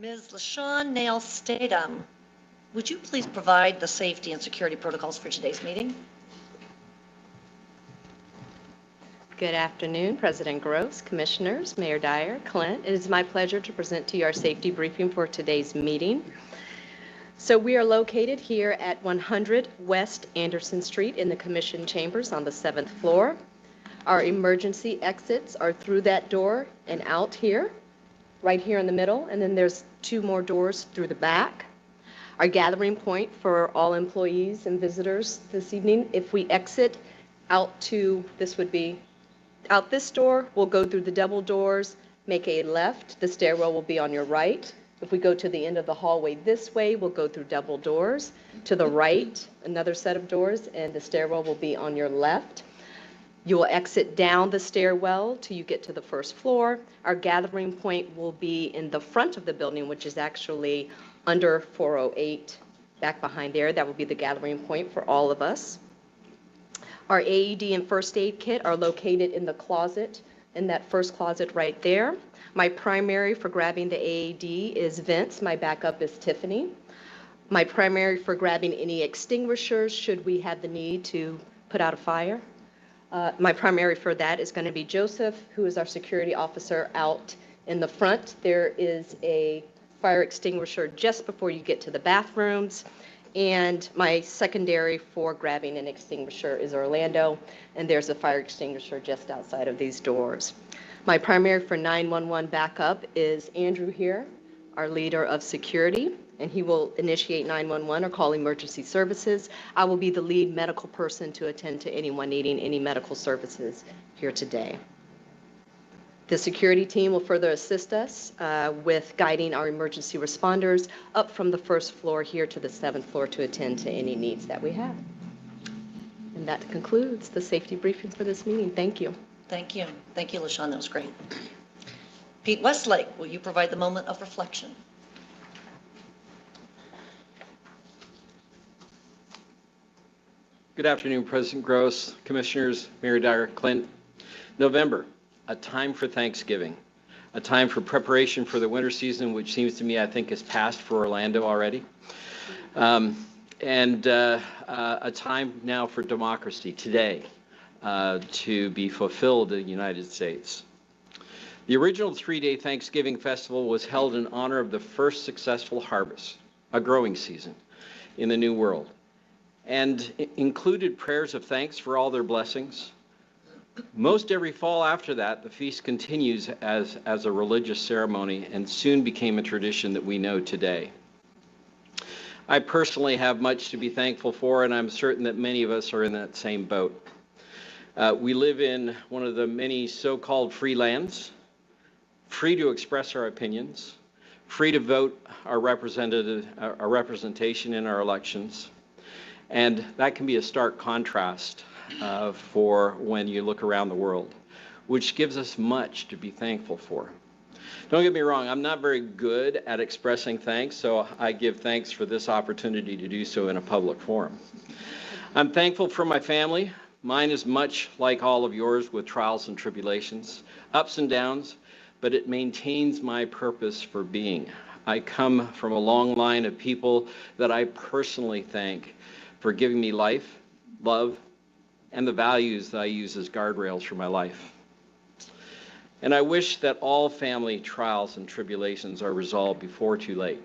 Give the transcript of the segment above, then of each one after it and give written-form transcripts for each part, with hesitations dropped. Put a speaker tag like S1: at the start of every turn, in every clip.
S1: Ms. LaShawn Nail Statham, would you please provide the safety and security protocols for today's meeting?
S2: Good afternoon, President Gross, Commissioners, Mayor Dyer, Clint. It is my pleasure to present to you our safety briefing for today's meeting. So we are located here at 100 West Anderson Street in the Commission Chambers on the 7th floor. Our emergency exits are through that door and out here, right here in the middle, and then there's 2 more doors through the back. Our gathering point for all employees and visitors this evening, if we exit out to, this would be out this door, we'll go through the double doors, make a left, the stairwell will be on your right. If we go to the end of the hallway this way, we'll go through double doors. To the right, another set of doors, and the stairwell will be on your left. You will exit down the stairwell till you get to the 1st floor. Our gathering point will be in the front of the building, which is actually under 408, back behind there. That will be the gathering point for all of us. Our AED and first aid kit are located in the closet, in that first closet right there. My primary for grabbing the AED is Vince. My backup is Tiffany. My primary for grabbing any extinguishers should we have the need to put out a fire. My primary for that is going to be Joseph, who is our security officer out in the front. There is a fire extinguisher just before you get to the bathrooms. And my secondary for grabbing an extinguisher is Orlando, and there's a fire extinguisher just outside of these doors. My primary for 911 backup is Andrew here, our leader of security, and he will initiate 911 or call emergency services. I will be the lead medical person to attend to anyone needing any medical services here today. The security team will further assist us with guiding our emergency responders up from the 1st floor here to the 7th floor to attend to any needs that we have. And that concludes the safety briefing for this meeting. Thank you.
S1: Thank you. Thank you, LaShawn. That was great. Pete Westlake, will you provide the moment of reflection?
S3: Good afternoon, President Gross, Commissioners, Mayor Dyer, Clint. November, a time for Thanksgiving, a time for preparation for the winter season, which seems to me, I think, is past for Orlando already, and a time now for democracy today to be fulfilled in the United States. The original 3-day Thanksgiving festival was held in honor of the first successful harvest, a growing season in the New World, and included prayers of thanks for all their blessings. Most every fall after that, the feast continues as a religious ceremony and soon became a tradition that we know today. I personally have much to be thankful for, and I'm certain that many of us are in that same boat. We live in one of the many so-called free lands, free to express our opinions, free to vote our representation in our elections. And that can be a stark contrast for when you look around the world, which gives us much to be thankful for. Don't get me wrong, I'm not very good at expressing thanks, so I give thanks for this opportunity to do so in a public forum. I'm thankful for my family. Mine is much like all of yours, with trials and tribulations, ups and downs, but it maintains my purpose for being. I come from a long line of people that I personally thank for giving me life, love, and the values that I use as guardrails for my life. And I wish that all family trials and tribulations are resolved before too late.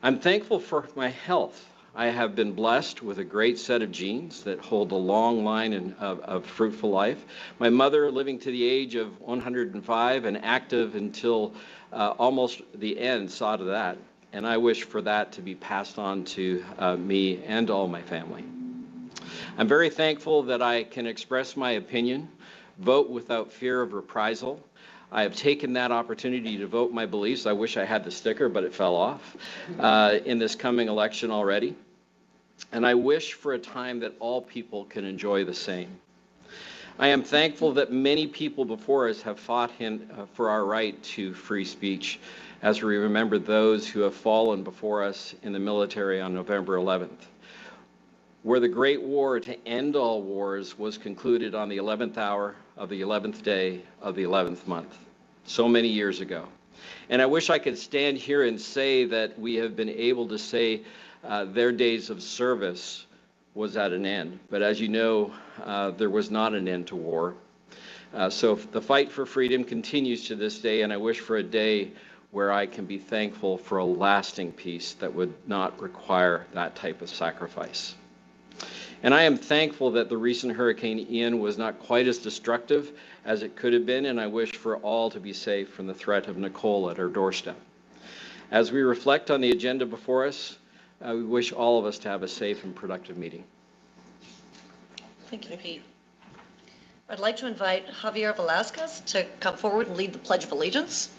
S3: I'm thankful for my health. I have been blessed with a great set of genes that hold a long line of fruitful life. My mother, living to the age of 105 and active until almost the end, saw to that. And I wish for that to be passed on to me and all my family. I'm very thankful that I can express my opinion, vote without fear of reprisal. I have taken that opportunity to vote my beliefs. I wish I had the sticker, but it fell off in this coming election already. And I wish for a time that all people can enjoy the same. I am thankful that many people before us have fought for our right to free speech, as we remember those who have fallen before us in the military on November 11th. Where the great war to end all wars was concluded on the 11th hour of the 11th day of the 11th month, so many years ago. And I wish I could stand here and say that we have been able to say their days of service was at an end. But as you know, there was not an end to war. So the fight for freedom continues to this day, and I wish for a day where I can be thankful for a lasting peace that would not require that type of sacrifice. And I am thankful that the recent Hurricane Ian was not quite as destructive as it could have been, and I wish for all to be safe from the threat of Nicole at our doorstep. As we reflect on the agenda before us, we wish all of us to have a safe and productive meeting.
S1: Thank you, Pete. I'd like to invite Javier Velasquez to come forward and lead the Pledge of Allegiance.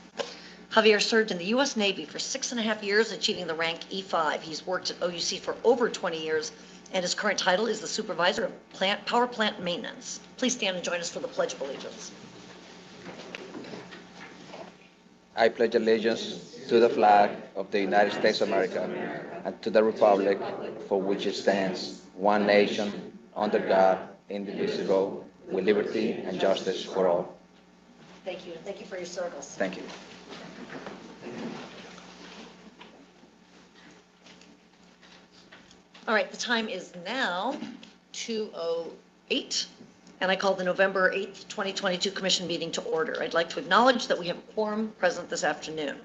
S1: Javier served in the U.S. Navy for 6.5 years, achieving the rank E5. He's worked at OUC for over 20 years, and his current title is the Supervisor of Power Plant Maintenance. Please stand and join us for the Pledge of Allegiance.
S4: I pledge allegiance to the flag of the United States of America and to the republic for which it stands, one nation, under God, indivisible, with liberty and justice for all.
S1: Thank you. Thank you for your service.
S4: Thank you.
S1: All right, the time is now 2:08, and I call the November 8th, 2022 Commission meeting to order. I'd like to acknowledge that we have a quorum present this afternoon.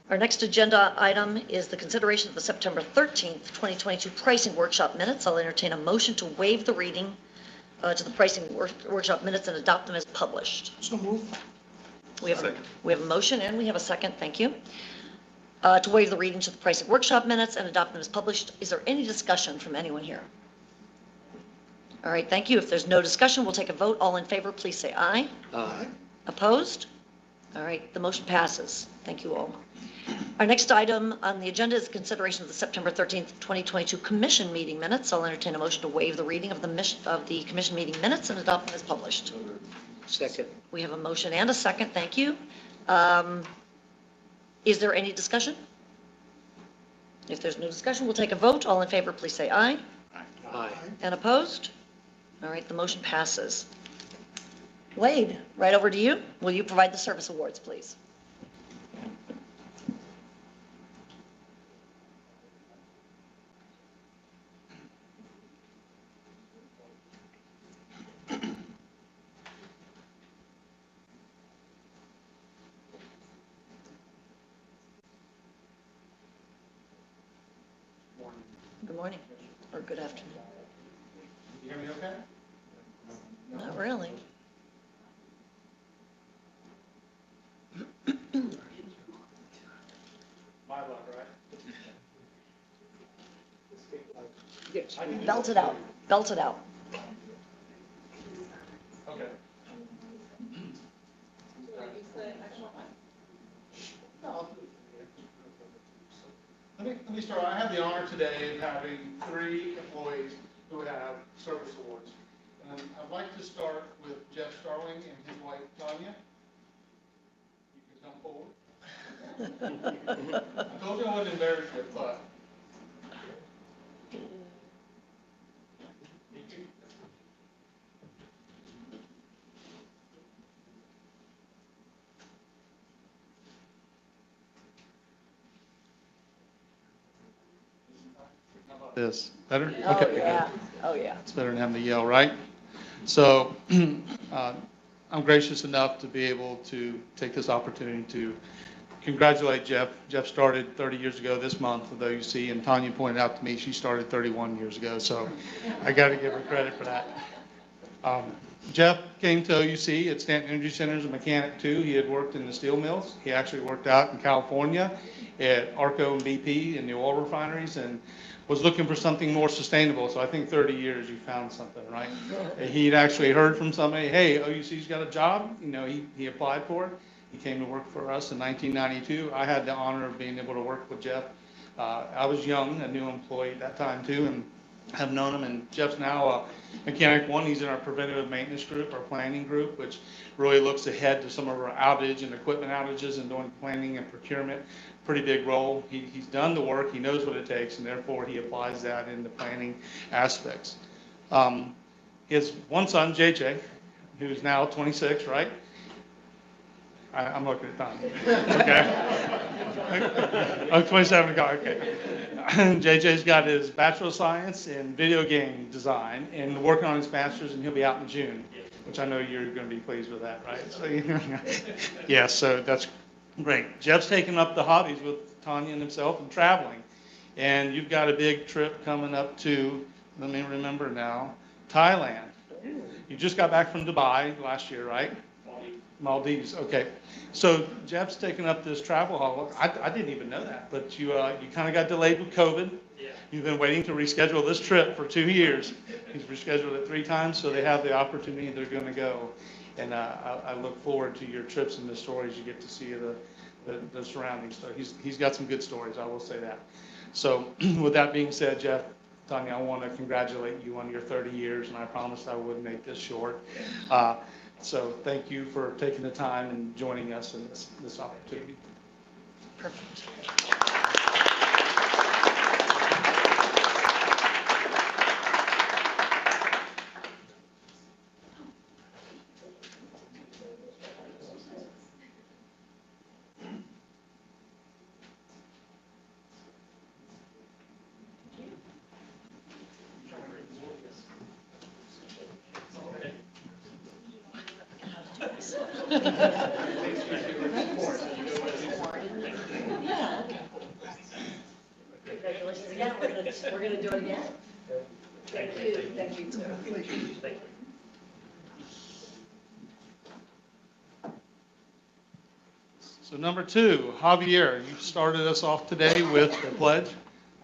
S1: Our next agenda item is the consideration of the September 13th, 2022 pricing workshop minutes. I'll entertain a motion to waive the reading to the pricing workshop minutes and adopt them as published.
S5: So move.
S1: We have a motion and we have a second. Thank you. To waive the reading to the pricing workshop minutes and adopt them as published. Is there any discussion from anyone here? All right, thank you. If there's no discussion, we'll take a vote. All in favor, please say aye.
S5: Aye.
S1: Opposed? All right, the motion passes. Thank you all. Our next item on the agenda is consideration of the September 13th, 2022 Commission meeting minutes. I'll entertain a motion to waive the reading of the Commission meeting minutes and adopt them as published.
S5: Second.
S1: We have a motion and a second. Thank you. Is there any discussion? If there's no discussion, we'll take a vote. All in favor, please say aye.
S5: Aye.
S1: And opposed? All right, the motion passes. Wade, right over to you. Will you provide the service awards, please? Good morning, or good afternoon.
S5: You hear me okay?
S1: Not really.
S5: My luck, right?
S1: Belt it out. Belt it out.
S5: Okay. Let me start. I have the honor today of having 3 employees who have service awards. And I'd like to start with Jeff Starling and his wife Tanya. You can come forward. I told you I wouldn't embarrass you, but. This better?
S1: Oh,
S5: Okay.
S1: yeah. Oh, yeah.
S5: It's better than having to yell, right? So I'm gracious enough to be able to take this opportunity to congratulate Jeff. Jeff started 30 years ago this month with OUC, and Tanya pointed out to me she started 31 years ago, so I got to give her credit for that. Jeff came to OUC at Stanton Energy Center as a mechanic too. He had worked in the steel mills. He actually worked out in California at Arco and BP in the oil refineries, and was looking for something more sustainable. So I think 30 years you found something, right? He'd actually heard from somebody, hey, OUC's got a job. You know, he applied for it. He came to work for us in 1992. I had the honor of being able to work with Jeff. I was young, a new employee at that time too, and have known him. And Jeff's now a Mechanic 1. He's in our preventative maintenance group, our planning group, which really looks ahead to some of our outage and equipment outages and doing planning and procurement. Pretty big role. He's done the work, he knows what it takes, and therefore he applies that in the planning aspects. He has one son, JJ, who's now 26, right? I'm looking at Tanya. Okay. Oh, 27 o'clock, okay. JJ's got his Bachelor of Science in Video Game Design and working on his Master's, and he'll be out in June, which I know you're going to be pleased with that, right? So, yeah, so that's great. Jeff's taking up the hobbies with Tanya and himself and traveling. And you've got a big trip coming up to, let me remember now, Thailand. You just got back from Dubai last year, right? Maldives, okay. So Jeff's taken up this travel holiday. I didn't even know that, but you kind of got delayed with COVID. Yeah. You've been waiting to reschedule this trip for 2 years. He's rescheduled it 3 times, so they have the opportunity. They're going to go. And I look forward to your trips and the stories you get to see the surroundings. So he's got some good stories, I will say that. So with that being said, Jeff, Tanya, I want to congratulate you on your 30 years, and I promised I would make this short. So thank you for taking the time and joining us in this opportunity.
S1: Perfect. Congratulations again. We're going to do it again. Thank you. Thank you.
S5: So number 2, Javier, you started us off today with the pledge.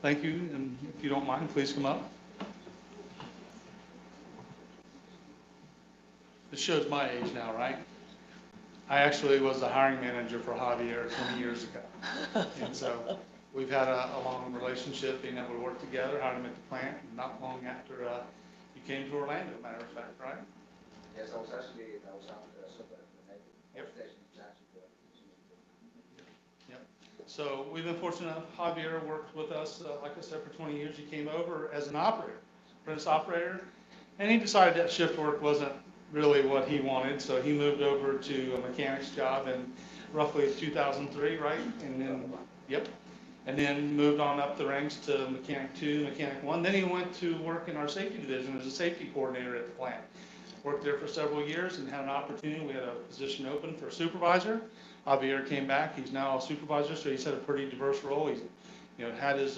S5: Thank you, and if you don't mind, please come up. This shows my age now, right? I actually was the hiring manager for Javier 20 years ago. And so we've had a long relationship, being able to work together, hired him at the plant, and not long after you came to Orlando, matter of fact, right?
S4: Yes, I was out the Navy.
S5: Yep. Yep. So we've been fortunate enough, Javier worked with us, like I said, for 20 years. He came over as an operator, apprentice operator, and he decided that shift work wasn't really what he wanted, so he moved over to a mechanic's job in roughly 2003, right? And then, yep. And then moved on up the ranks to Mechanic 2, Mechanic 1. Then he went to work in our safety division as a safety coordinator at the plant. Worked there for several years and had an opportunity. We had a position open for supervisor. Javier came back. He's now a supervisor, so he's had a pretty diverse role. He's had his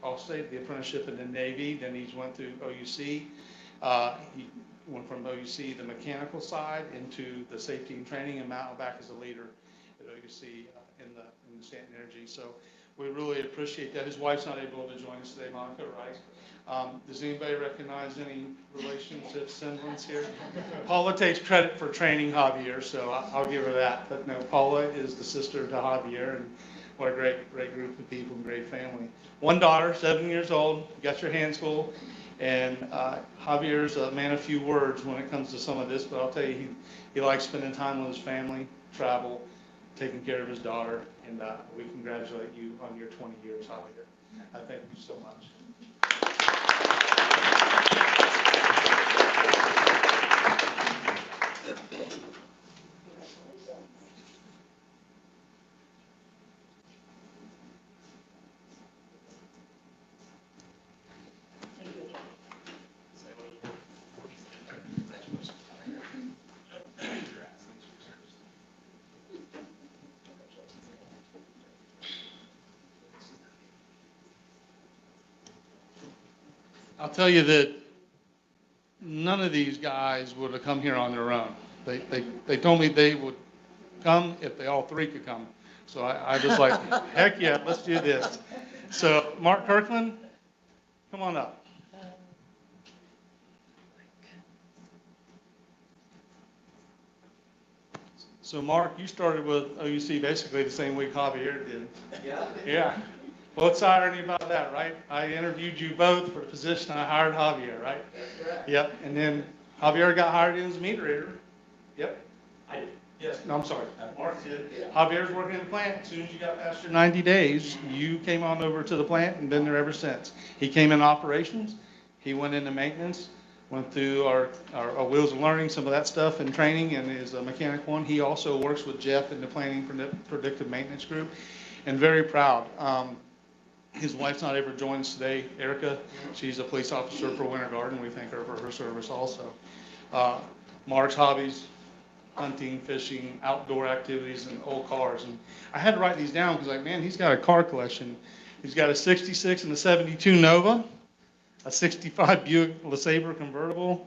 S5: I'll say, the apprenticeship in the Navy. Then he's went through OUC. He went from OUC, the mechanical side, into the safety and training, and now back as a leader at OUC in the Stanton Energy. So we really appreciate that. His wife's not able to join us today, Monica, right? Does anybody recognize any relationship semblance here? Paula takes credit for training Javier, so I'll give her that. But no, Paula is the sister to Javier, and what a great group of people, and great family. 1 daughter, 7 years old, got your hands full. And Javier's a man of few words when it comes to some of this, but I'll tell you, he likes spending time with his family, travel, taking care of his daughter, and we congratulate you on your 20 years, Javier. I thank you so much. I'll tell you that none of these guys would have come here on their own. They told me they would come if they all 3 could come. So I was like, heck yeah, let's do this. So Mark Kirkland, come on up. So Mark, you started with OUC basically the same week Javier did.
S4: Yeah.
S5: Yeah. Well, what's irony about that, right? I interviewed you both for the position. I hired Javier, right?
S4: That's correct.
S5: Yep. And then Javier got hired in as a meter reader. Yep.
S4: I did.
S5: Yes. No, I'm sorry. Mark did.
S4: Yeah.
S5: Javier's working in the plant. As soon as you got past your 90 days, you came on over to the plant and been there ever since. He came in operations. He went into maintenance. went through our Wheels of Learning, some of that stuff and training, and is a mechanic one. He also works with Jeff in the Planning Predictive Maintenance Group, and very proud. His wife's not able to join us today, Erica. She's a police officer for Winter Garden. We thank her for her service also. Mark's hobbies, hunting, fishing, outdoor activities, and old cars. And I had to write these down because, like, man, he's got a car collection. He's got a 66 and a 72 Nova, a 65 Buick LeSabre convertible,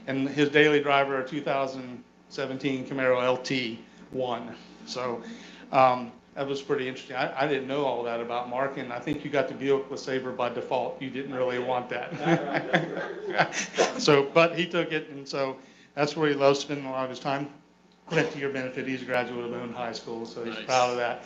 S5: and his daily driver, a 2017 Camaro LT1. So that was pretty interesting. I didn't know all that about Mark, and I think you got the Buick LeSabre by default. You didn't really want that. So, but he took it, and so that's where he loves spending a lot of his time. Clint, to your benefit, he's a graduate of Boone High School, so he's proud of that.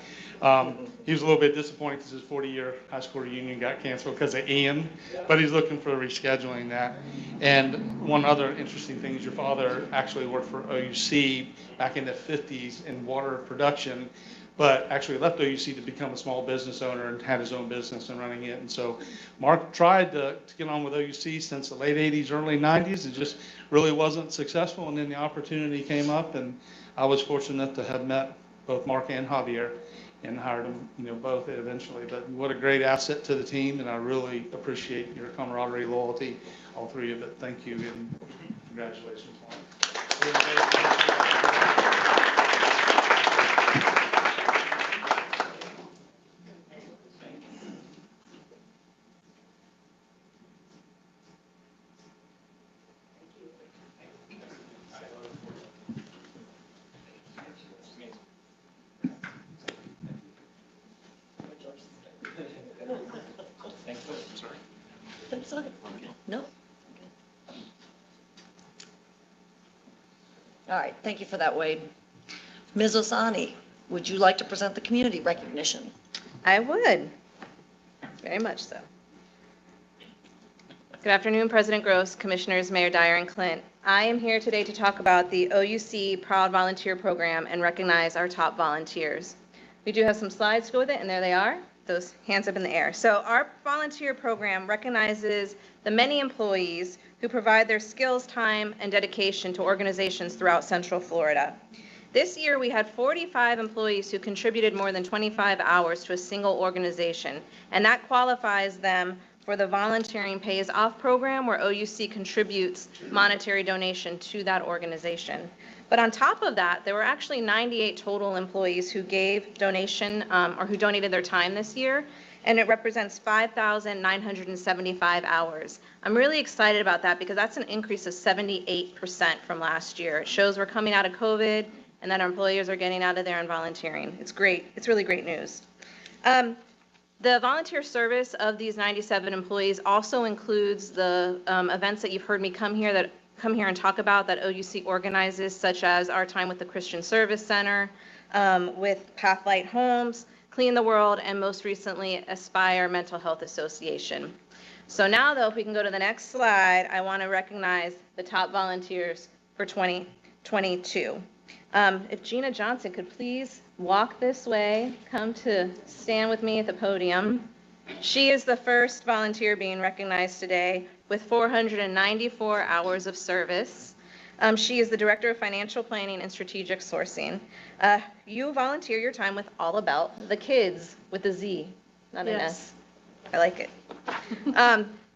S5: He was a little bit disappointed because his 40-year high school reunion got canceled because of Ian, but he's looking for rescheduling that. And one other interesting thing is your father actually worked for OUC back in the 50s in water production, but actually left OUC to become a small business owner and had his own business and running it. And so Mark tried to get on with OUC since the late 80s, early 90s. It just really wasn't successful. And then the opportunity came up, and I was fortunate to have met both Mark and Javier and hired them, both eventually. But what a great asset to the team, and I really appreciate your camaraderie, loyalty, all three of it. Thank you, and congratulations, Mark.
S1: No? All right, thank you for that, Wade. Ms. Osani, would you like to present the community recognition?
S2: I would, very much so. Good afternoon, President Gross, Commissioners, Mayor Dyer, and Clint. I am here today to talk about the OUC Proud Volunteer Program and recognize our top volunteers. We do have some slides to go with it, and there they are, those hands up in the air. So our volunteer program recognizes the many employees who provide their skills, time, and dedication to organizations throughout Central Florida. This year, we had 45 employees who contributed more than 25 hours to a single organization, and that qualifies them for the Volunteering Pays Off program, where OUC contributes monetary donation to that organization. But on top of that, there were actually 98 total employees who gave donation or who donated their time this year, and it represents 5,975 hours. I'm really excited about that because that's an increase of 78% from last year. It shows we're coming out of COVID and that our employers are getting out of there and volunteering. It's great. It's really great news. The volunteer service of these 97 employees also includes the events that you've heard me come here and talk about that OUC organizes, such as our time with the Christian Service Center, with Pathlight Homes, Clean the World, and most recently, Aspire Mental Health Association. So now, though, if we can go to the next slide, I want to recognize the top volunteers for 2022. If Gina Johnson could please walk this way, come to stand with me at the podium. She is the first volunteer being recognized today with 494 hours of service. She is the Director of Financial Planning and Strategic Sourcing. You volunteer your time with All About the Kids with a Z, not an S. I like it.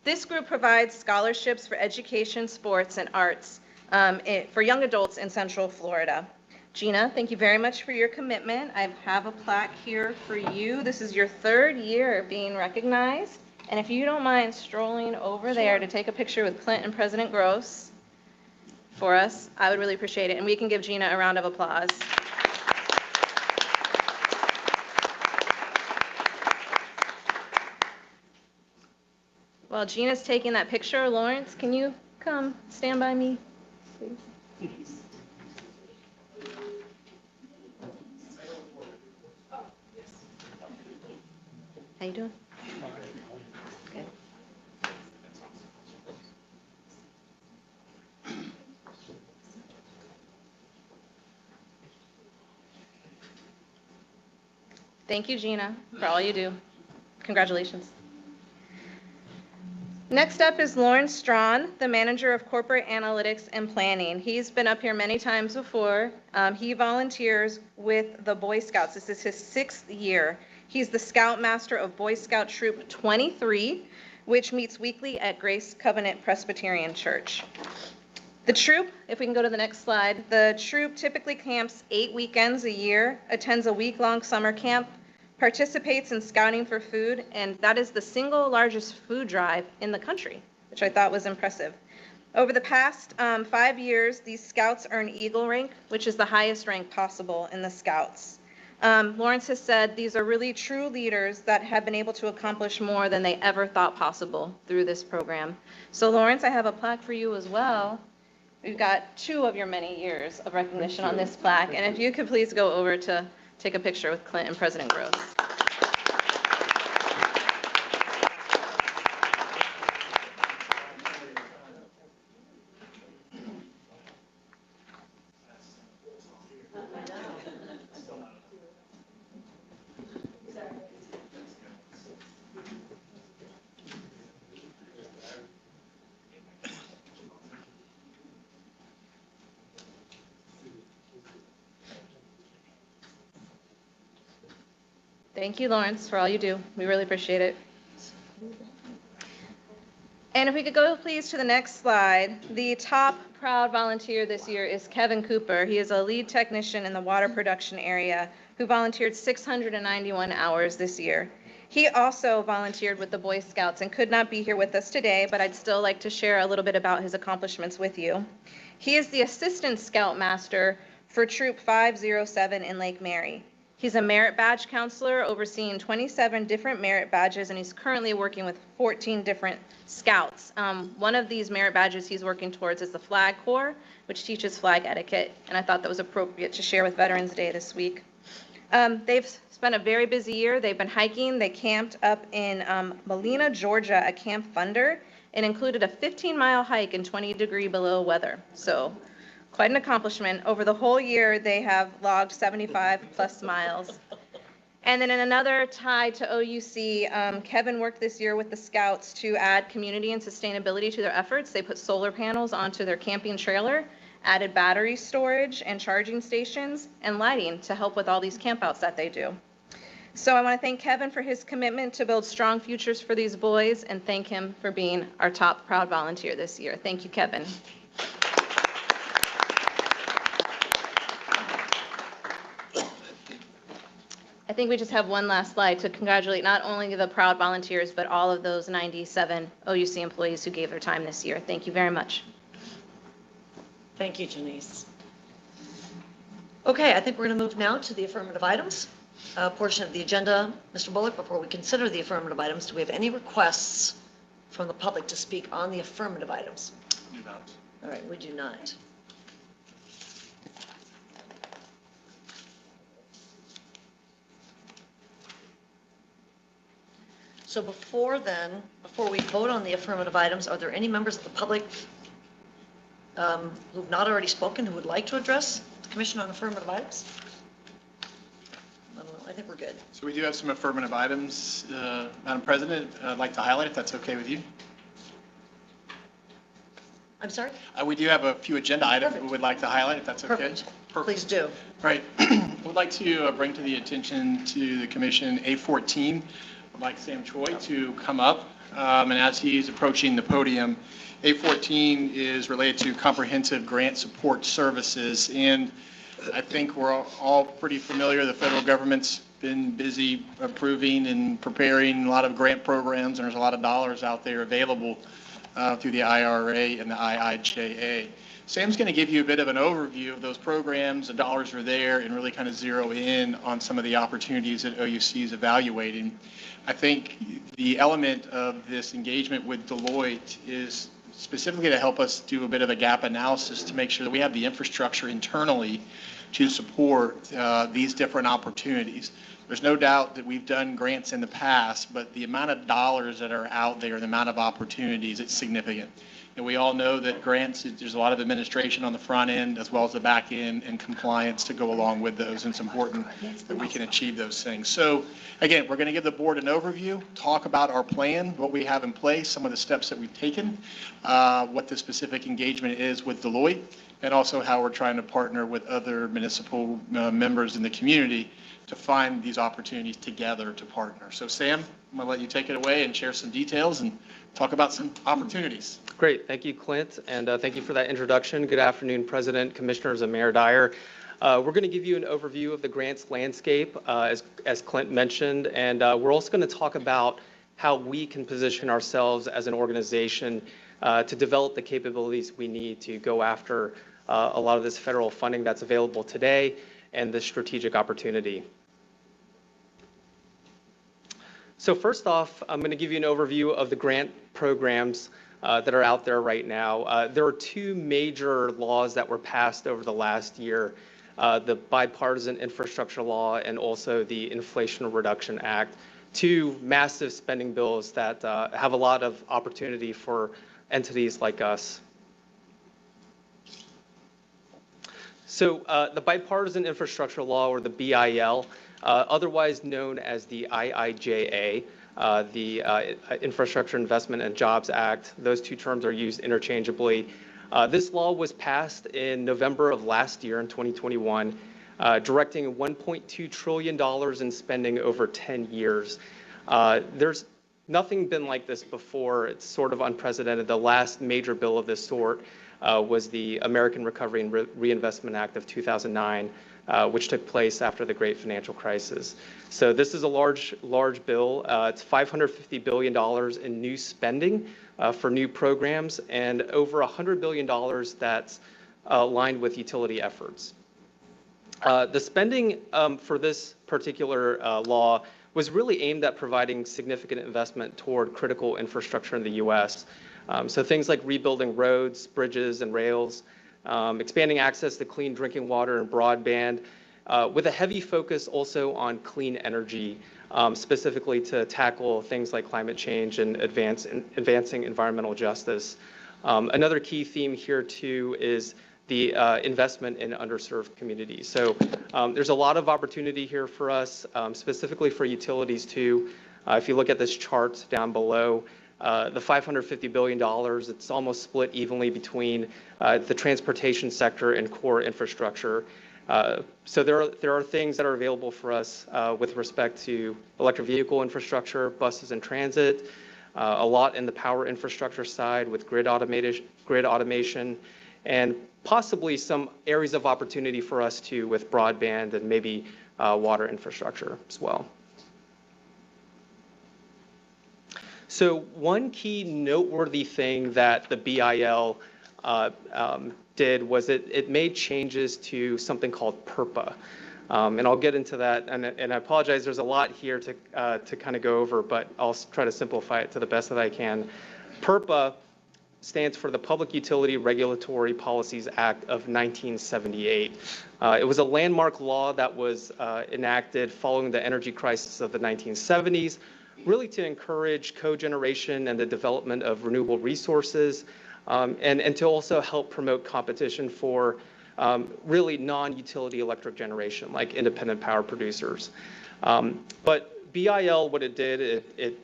S2: This group provides scholarships for education, sports, and arts for young adults in Central Florida. Gina, thank you very much for your commitment. I have a plaque here for you. This is your third year being recognized. And if you don't mind strolling over there to take a picture with Clint and President Gross for us, I would really appreciate it. And we can give Gina a round of applause. While Gina's taking that picture, Lawrence, can you come stand by me, please? How you doing? Good. Thank you, Gina, for all you do. Congratulations. Next up is Lauren Strawn, the Manager of Corporate Analytics and Planning. He's been up here many times before. He volunteers with the Boy Scouts. This is his 6th year. He's the Scoutmaster of Boy Scout Troop 23, which meets weekly at Grace Covenant Presbyterian Church. The troop, if we can go to the next slide, the troop typically camps 8 weekends a year, attends a week-long summer camp, participates in scouting for food, and that is the single largest food drive in the country, which I thought was impressive. Over the past 5 years, these scouts earn Eagle rank, which is the highest rank possible in the scouts. Lawrence has said these are really true leaders that have been able to accomplish more than they ever thought possible through this program. So Lawrence, I have a plaque for you as well. We've got 2 of your many years of recognition on this plaque, and if you could please go over to take a picture with Clint and President Gross. Thank you, Lawrence, for all you do. We really appreciate it. And if we could go please to the next slide, the top proud volunteer this year is Kevin Cooper. He is a lead technician in the water production area who volunteered 691 hours this year. He also volunteered with the Boy Scouts and could not be here with us today, but I'd still like to share a little bit about his accomplishments with you. He is the Assistant Scoutmaster for Troop 507 in Lake Mary. He's a merit badge counselor overseeing 27 different merit badges, and he's currently working with 14 different scouts. One of these merit badges he's working towards is the Flag Corps, which teaches flag etiquette, and I thought that was appropriate to share with Veterans Day this week. They've spent a very busy year. They've been hiking. They camped up in Molina, Georgia at Camp Thunder. It included a 15-mile hike in 20-degree below weather. So quite an accomplishment. Over the whole year, they have logged 75 plus miles. And then in another tie to OUC, Kevin worked this year with the Scouts to add community and sustainability to their efforts. They put solar panels onto their camping trailer, added battery storage and charging stations, and lighting to help with all these campouts that they do. So I want to thank Kevin for his commitment to build strong futures for these boys, and thank him for being our top proud volunteer this year. Thank you, Kevin. I think we just have one last slide to congratulate not only the proud volunteers, but all of those 97 OUC employees who gave their time this year. Thank you very much.
S1: Thank you, Janice. Okay, I think we're going to move now to the affirmative items portion of the agenda. Mr. Bullock, before we consider the affirmative items, do we have any requests from the public to speak on the affirmative items?
S5: Do not.
S1: All right, we do not. So before we vote on the affirmative items, are there any members of the public who've not already spoken who would like to address the commission on affirmative items? I think we're good.
S6: So we do have some affirmative items, Madam President, I'd like to highlight if that's okay with you.
S1: I'm sorry?
S6: We do have a few agenda items
S1: Perfect.
S6: we would like to highlight if that's okay.
S1: Perfect. Please do.
S6: Right. I would like to bring to the attention to the commission A14. I'd like Sam Choi to come up, and as he's approaching the podium, A14 is related to comprehensive grant support services, and I think we're all pretty familiar. The federal government's been busy approving and preparing a lot of grant programs, and there's a lot of dollars out there available through the IRA and the IIJA. Sam's going to give you a bit of an overview of those programs. The dollars are there, and really kind of zero in on some of the opportunities that OUC is evaluating. I think the element of this engagement with Deloitte is specifically to help us do a bit of a gap analysis to make sure that we have the infrastructure internally to support these different opportunities. There's no doubt that we've done grants in the past, but the amount of dollars that are out there, the amount of opportunities, it's significant. And we all know that grants, there's a lot of administration on the front end as well as the back end and compliance to go along with those. And it's important that we can achieve those things. So again, we're going to give the board an overview, talk about our plan, what we have in place, some of the steps that we've taken, what the specific engagement is with Deloitte, and also how we're trying to partner with other municipal members in the community to find these opportunities together to partner. So Sam, I'm going to let you take it away and share some details and talk about some opportunities.
S3: Great. Thank you, Clint, and thank you for that introduction. Good afternoon, President, Commissioners, and Mayor Dyer. We're going to give you an overview of the grants landscape, as Clint mentioned, and we're also going to talk about how we can position ourselves as an organization to develop the capabilities we need to go after a lot of this federal funding that's available today and the strategic opportunity. So first off, I'm going to give you an overview of the grant programs that are out there right now. There are two major laws that were passed over the last year, the Bipartisan Infrastructure Law and also the Inflation Reduction Act, two massive spending bills that have a lot of opportunity for entities like us. So the Bipartisan Infrastructure Law, or the BIL, otherwise known as the IIJA, the Infrastructure Investment and Jobs Act. Those two terms are used interchangeably. This law was passed in November of last year, in 2021, directing $1.2 trillion in spending over 10 years. There's nothing been like this before. It's sort of unprecedented. The last major bill of this sort was the American Recovery and Reinvestment Act of 2009, which took place after the Great Financial Crisis. So this is a large bill. It's $550 billion in new spending for new programs and over $100 billion that's aligned with utility efforts. The spending for this particular law was really aimed at providing significant investment toward critical infrastructure in the U.S. So things like rebuilding roads, bridges, and rails, expanding access to clean drinking water and broadband, with a heavy focus also on clean energy, specifically to tackle things like climate change and advancing environmental justice. Another key theme here too is the investment in underserved communities. So there's a lot of opportunity here for us, specifically for utilities too. If you look at this chart down below, the $550 billion, it's almost split evenly between the transportation sector and core infrastructure. So there are things that are available for us with respect to electric vehicle infrastructure, buses and transit, a lot in the power infrastructure side with grid automation, and possibly some areas of opportunity for us too with broadband and maybe water infrastructure as well. So one key noteworthy thing that the BIL did was it made changes to something called PURPA. And I'll get into that, and I apologize, there's a lot here to kind of go over, but I'll try to simplify it to the best that I can. PURPA stands for the Public Utility Regulatory Policies Act of 1978. It was a landmark law that was enacted following the energy crisis of the 1970s, really to encourage cogeneration and the development of renewable resources, and to also help promote competition for really non-utility electric generation, like independent power producers. But BIL, what it did, it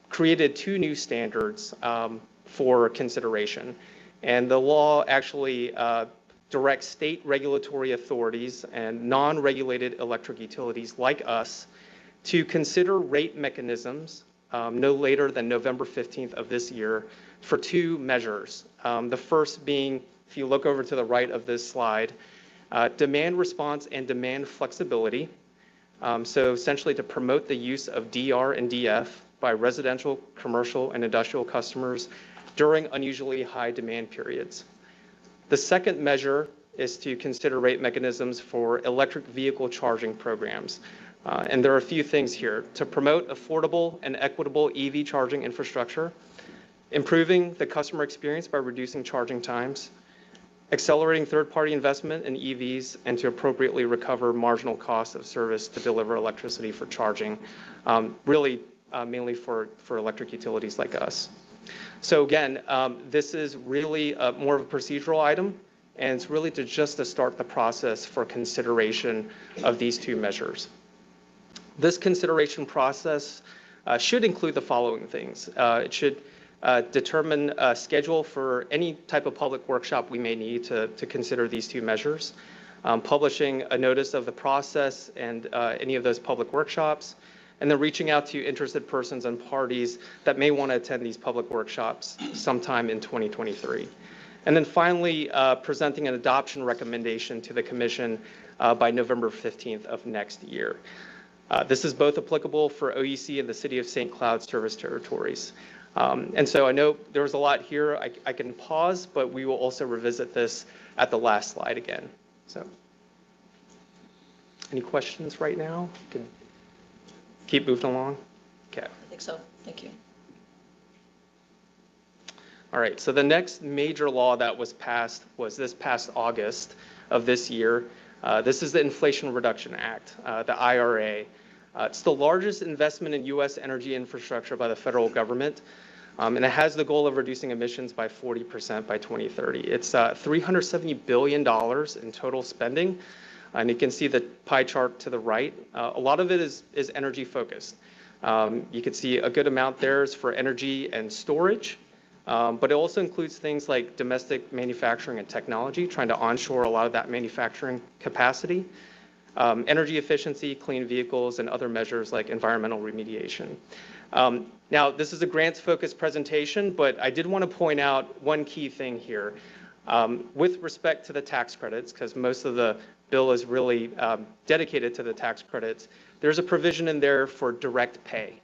S3: created two new standards for consideration. And the law actually directs state regulatory authorities and non-regulated electric utilities like us to consider rate mechanisms no later than November 15th of this year for two measures. The first being, if you look over to the right of this slide, demand response and demand flexibility. So essentially to promote the use of DR and DF by residential, commercial, and industrial customers during unusually high demand periods. The second measure is to consider rate mechanisms for electric vehicle charging programs. And there are a few things here: to promote affordable and equitable EV charging infrastructure, improving the customer experience by reducing charging times, accelerating third-party investment in EVs, and to appropriately recover marginal cost of service to deliver electricity for charging, really mainly for electric utilities like us.
S7: So again, this is really more of a procedural item, and it's really just to start the process for consideration of these two measures. This consideration process should include the following things. It should determine a schedule for any type of public workshop we may need to consider these two measures, publishing a notice of the process and any of those public workshops, and then reaching out to interested persons and parties that may want to attend these public workshops sometime in 2023. And then finally, presenting an adoption recommendation to the Commission by November 15th of next year. This is both applicable for OUC and the City of St. Cloud service territories. And so I know there was a lot here. I can pause, but we will also revisit this at the last slide again. So, any questions right now? Could keep moving along? Okay.
S1: I think so. Thank you.
S7: All right, so the next major law that was passed was this past August of this year. This is the Inflation Reduction Act, the IRA. It's the largest investment in U.S. energy infrastructure by the federal government, and it has the goal of reducing emissions by 40% by 2030. It's $370 billion in total spending, and you can see the pie chart to the right. A lot of it is energy focused. You can see a good amount there is for energy and storage, but it also includes things like domestic manufacturing and technology, trying to onshore a lot of that manufacturing capacity. Energy efficiency, clean vehicles, and other measures like environmental remediation. Now, this is a grants-focused presentation, but I did want to point out one key thing here. With respect to the tax credits, because most of the bill is really dedicated to the tax credits, there's a provision in there for direct pay.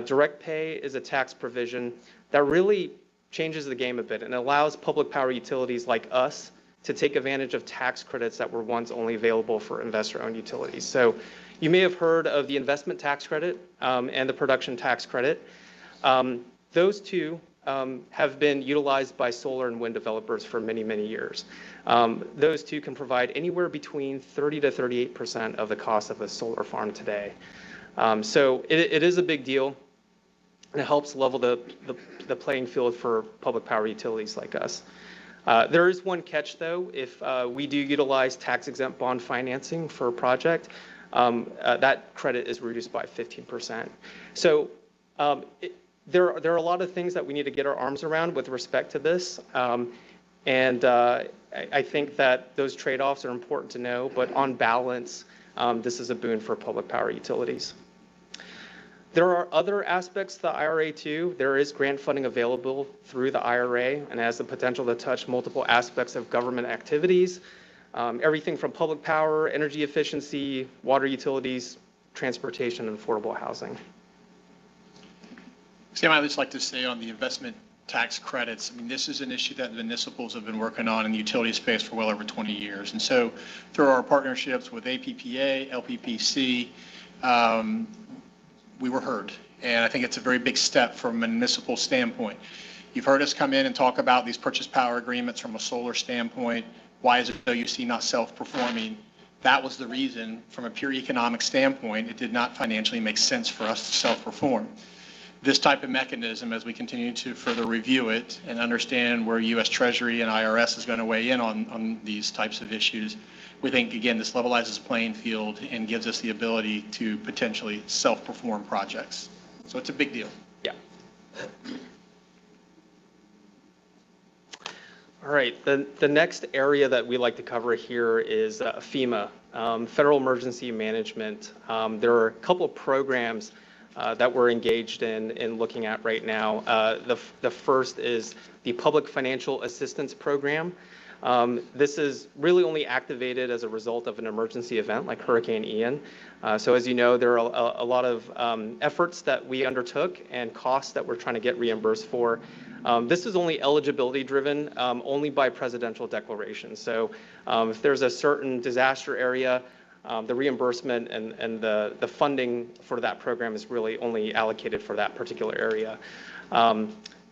S7: Direct pay is a tax provision that really changes the game a bit and allows public power utilities like us to take advantage of tax credits that were once only available for investor-owned utilities. So you may have heard of the investment tax credit and the production tax credit. Those two have been utilized by solar and wind developers for many, many years. Those two can provide anywhere between 30 to 38% of the cost of a solar farm today. So it is a big deal, and it helps level the playing field for public power utilities like us. There is one catch, though. If we do utilize tax-exempt bond financing for a project, that credit is reduced by 15%. So there are a lot of things that we need to get our arms around with respect to this. And I think that those trade-offs are important to know. But on balance, this is a boon for public power utilities. There are other aspects to the IRA too. There is grant funding available through the IRA and has the potential to touch multiple aspects of government activities, everything from public power, energy efficiency, water utilities, transportation, and affordable housing.
S6: Sam, I'd just like to say on the investment tax credits, I mean, this is an issue that municipals have been working on in the utility space for well over 20 years. And so through our partnerships with APPA, LPPC, we were heard. And I think it's a very big step from a municipal standpoint. You've heard us come in and talk about these purchase power agreements from a solar standpoint. Why is it OUC not self-performing? That was the reason. From a pure economic standpoint, it did not financially make sense for us to self-perform. This type of mechanism, as we continue to further review it and understand where U.S. Treasury and IRS is going to weigh in on these types of issues, we think, again, this levelizes the playing field and gives us the ability to potentially self-perform projects. So it's a big deal.
S7: Yeah. All right, the next area that we like to cover here is FEMA, Federal Emergency Management. There are a couple of programs that we're engaged in looking at right now. The first is the Public Financial Assistance Program. This is really only activated as a result of an emergency event like Hurricane Ian. So as you know, there are a lot of efforts that we undertook and costs that we're trying to get reimbursed for. This is only eligibility driven, only by presidential declaration. So if there's a certain disaster area, the reimbursement and the funding for that program is really only allocated for that particular area.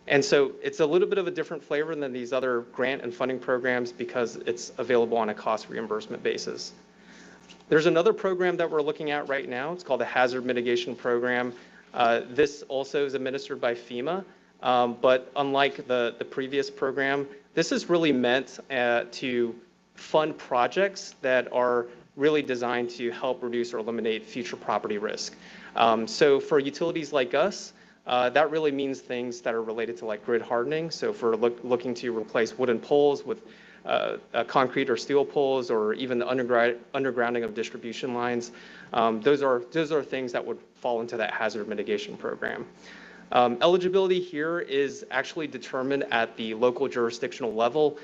S7: And so it's a little bit of a different flavor than these other grant and funding programs because it's available on a cost reimbursement basis. There's another program that we're looking at right now. It's called the Hazard Mitigation Program. This also is administered by FEMA. But unlike the previous program, this is really meant to fund projects that are really designed to help reduce or eliminate future property risk. So for utilities like us, that really means things that are related to like grid hardening. So if we're looking to replace wooden poles with concrete or steel poles, or even the undergrounding of distribution lines, those are things that would fall into that hazard mitigation program. Eligibility here is actually determined at the local jurisdictional level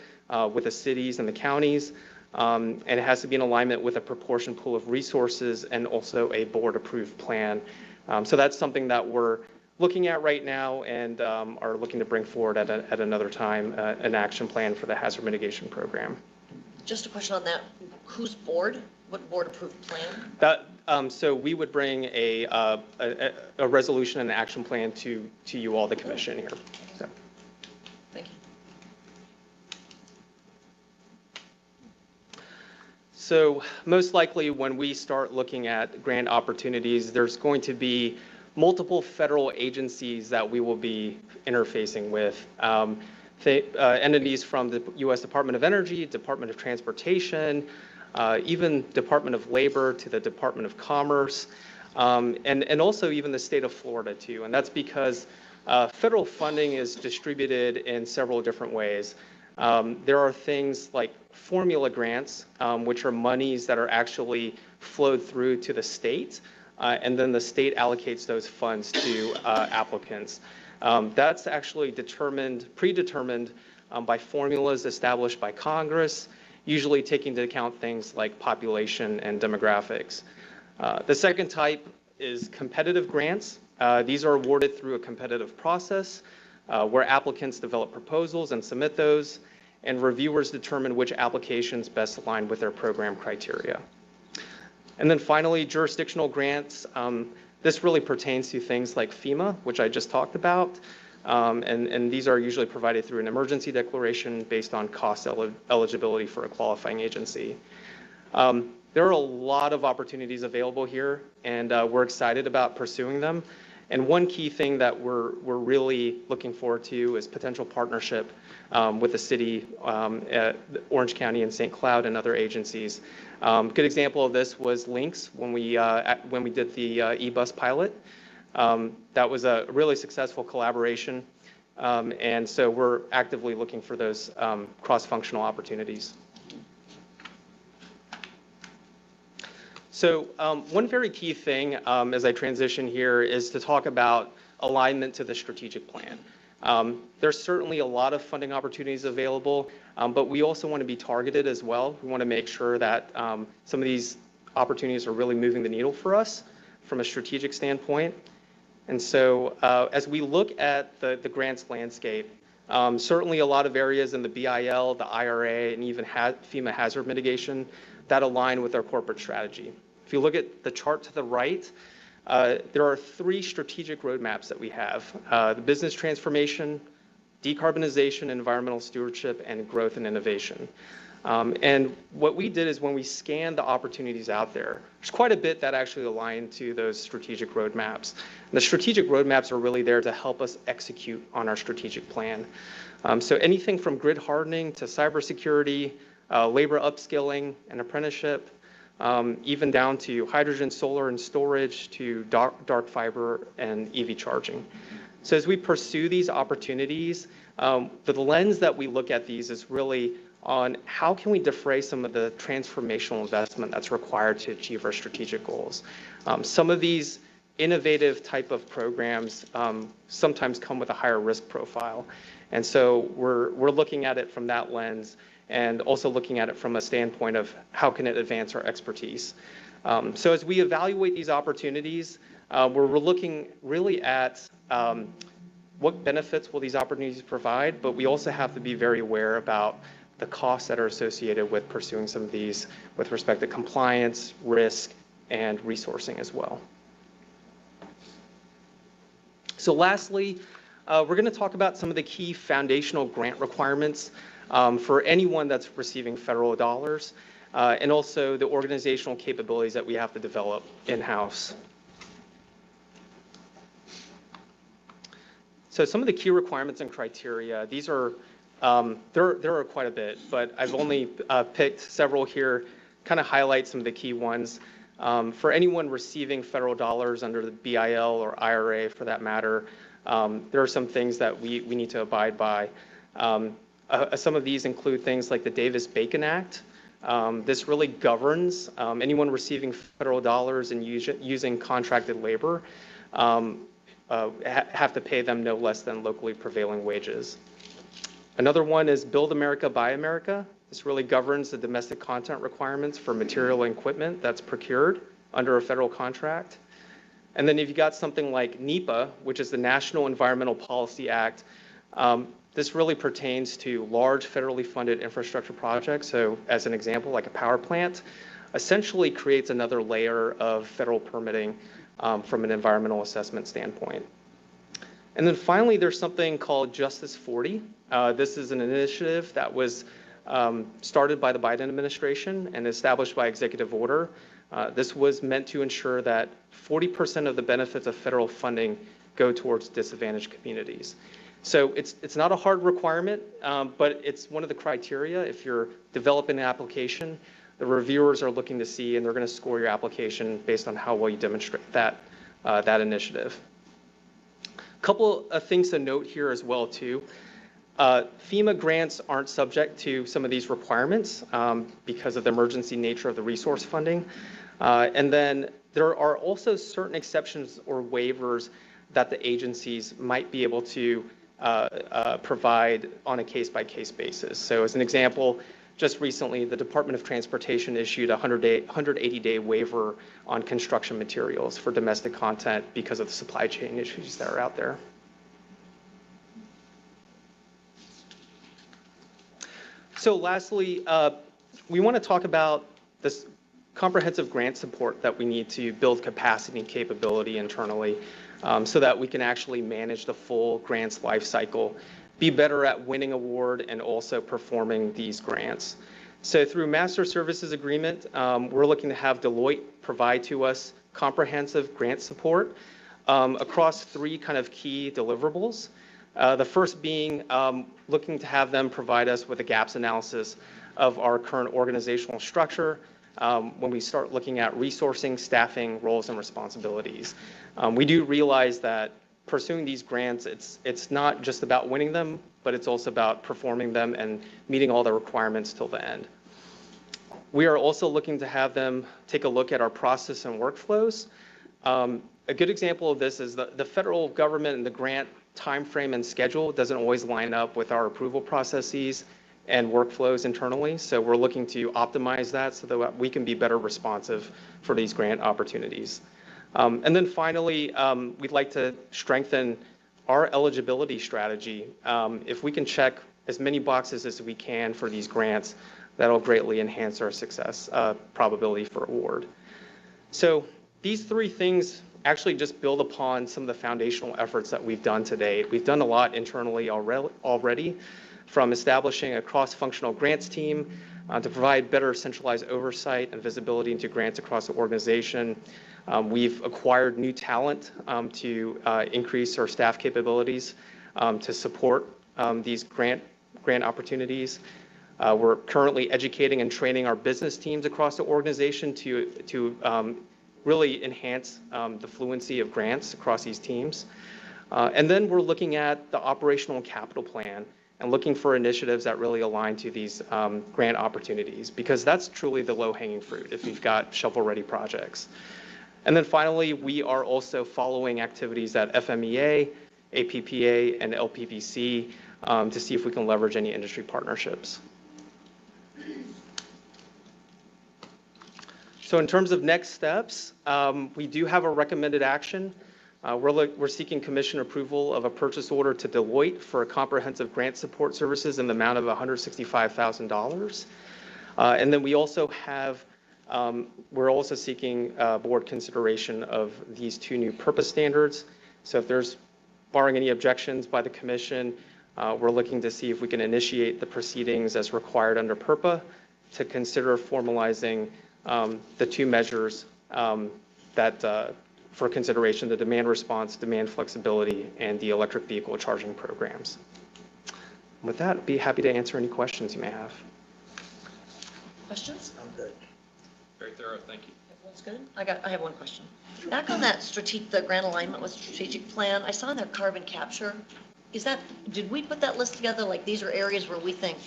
S7: with the cities and the counties, and it has to be in alignment with a proportion pool of resources and also a board-approved plan. So that's something that we're looking at right now and are looking to bring forward at another time, an action plan for the hazard mitigation program.
S1: Just a question on that. Whose board? What board-approved plan?
S7: That, so we would bring a resolution and action plan to you all, the commission here. So.
S1: Thank you.
S7: So most likely when we start looking at grant opportunities, there's going to be multiple federal agencies that we will be interfacing with. Entities from the U.S. Department of Energy, Department of Transportation, even Department of Labor to the Department of Commerce, and also even the state of Florida too. And that's because federal funding is distributed in several different ways. There are things like formula grants, which are monies that are actually flowed through to the state, and then the state allocates those funds to applicants. That's actually predetermined by formulas established by Congress, usually taking into account things like population and demographics. The second type is competitive grants. These are awarded through a competitive process where applicants develop proposals and submit those, and reviewers determine which applications best align with their program criteria. And then finally, jurisdictional grants. This really pertains to things like FEMA, which I just talked about. And these are usually provided through an emergency declaration based on cost eligibility for a qualifying agency. There are a lot of opportunities available here, and we're excited about pursuing them. And one key thing that we're really looking forward to is potential partnership with the city, Orange County and St. Cloud and other agencies. Good example of this was Lynx when we did the e-bus pilot. That was a really successful collaboration, and so we're actively looking for those cross-functional opportunities. So one very key thing as I transition here is to talk about alignment to the strategic plan. There's certainly a lot of funding opportunities available, but we also want to be targeted as well. We want to make sure that some of these opportunities are really moving the needle for us from a strategic standpoint. And so as we look at the grants landscape, certainly a lot of areas in the BIL, the IRA, and even FEMA hazard mitigation that align with our corporate strategy. If you look at the chart to the right, there are 3 strategic roadmaps that we have: the business transformation, decarbonization, environmental stewardship, and growth and innovation. And what we did is when we scanned the opportunities out there, there's quite a bit that actually align to those strategic roadmaps. And the strategic roadmaps are really there to help us execute on our strategic plan. So anything from grid hardening to cybersecurity, labor upskilling and apprenticeship, even down to hydrogen, solar, and storage, to dark fiber and EV charging. So as we pursue these opportunities, the lens that we look at these is really on how can we defray some of the transformational investment that's required to achieve our strategic goals. Some of these innovative type of programs sometimes come with a higher risk profile. And so we're looking at it from that lens, and also looking at it from a standpoint of how can it advance our expertise. So as we evaluate these opportunities, we're looking really at what benefits will these opportunities provide, but we also have to be very aware about the costs that are associated with pursuing some of these with respect to compliance, risk, and resourcing as well. So lastly, we're going to talk about some of the key foundational grant requirements for anyone that's receiving federal dollars, and also the organizational capabilities that we have to develop in-house. So some of the key requirements and criteria, these are, there are quite a bit, but I've only picked several here, kind of highlight some of the key ones. For anyone receiving federal dollars under the BIL or IRA for that matter, there are some things that we need to abide by. Some of these include things like the Davis-Bacon Act. This really governs anyone receiving federal dollars and using contracted labor have to pay them no less than locally prevailing wages. Another one is Build America, Buy America. This really governs the domestic content requirements for material and equipment that's procured under a federal contract. And then if you got something like NEPA, which is the National Environmental Policy Act, this really pertains to large federally funded infrastructure projects. So as an example, like a power plant, essentially creates another layer of federal permitting from an environmental assessment standpoint. And then finally, there's something called Justice 40. This is an initiative that was started by the Biden administration and established by executive order. This was meant to ensure that 40% of the benefits of federal funding go towards disadvantaged communities. So it's not a hard requirement, but it's one of the criteria. If you're developing an application, the reviewers are looking to see, and they're going to score your application based on how well you demonstrate that initiative. A couple of things to note here as well too. FEMA grants aren't subject to some of these requirements because of the emergency nature of the resource funding. And then there are also certain exceptions or waivers that the agencies might be able to provide on a case-by-case basis. So as an example, just recently, the Department of Transportation issued a 180-day waiver on construction materials for domestic content because of the supply chain issues that are out there. So lastly, we want to talk about this comprehensive grant support that we need to build capacity and capability internally so that we can actually manage the full grants life cycle, be better at winning award and also performing these grants. So through Master Services Agreement, we're looking to have Deloitte provide to us comprehensive grant support across three kind of key deliverables. The first being looking to have them provide us with a gaps analysis of our current organizational structure when we start looking at resourcing, staffing, roles, and responsibilities. We do realize that pursuing these grants, it's not just about winning them, but it's also about performing them and meeting all the requirements till the end. We are also looking to have them take a look at our process and workflows. A good example of this is the federal government and the grant timeframe and schedule doesn't always line up with our approval processes and workflows internally. So we're looking to optimize that so that we can be better responsive for these grant opportunities. And then finally, we'd like to strengthen our eligibility strategy. If we can check as many boxes as we can for these grants, that'll greatly enhance our success probability for award. So these three things actually just build upon some of the foundational efforts that we've done to date. We've done a lot internally already, from establishing a cross-functional grants team to provide better centralized oversight and visibility into grants across the organization. We've acquired new talent to increase our staff capabilities to support these grant opportunities. We're currently educating and training our business teams across the organization to really enhance the fluency of grants across these teams. And then we're looking at the operational and capital plan and looking for initiatives that really align to these grant opportunities, because that's truly the low-hanging fruit if you've got shovel-ready projects. And then finally, we are also following activities at FMEA, APPA, and LPPC to see if we can leverage any industry partnerships. So in terms of next steps, we do have a recommended action. We're seeking commission approval of a purchase order to Deloitte for a comprehensive grant support services in the amount of $165,000. And then we also have, we're also seeking board consideration of these two new purpose standards. So if there's, barring any objections by the commission, we're looking to see if we can initiate the proceedings as required under PURPA to consider formalizing the two measures that for consideration the demand response, demand flexibility, and the electric vehicle charging programs. With that, I'd be happy to answer any questions you may have.
S1: Questions?
S3: I'm good. Very thorough, thank you.
S1: Everyone's good? I have one question. Back on that the grant alignment with strategic plan, I saw in there carbon capture. Did we put that list together, like these are areas where we think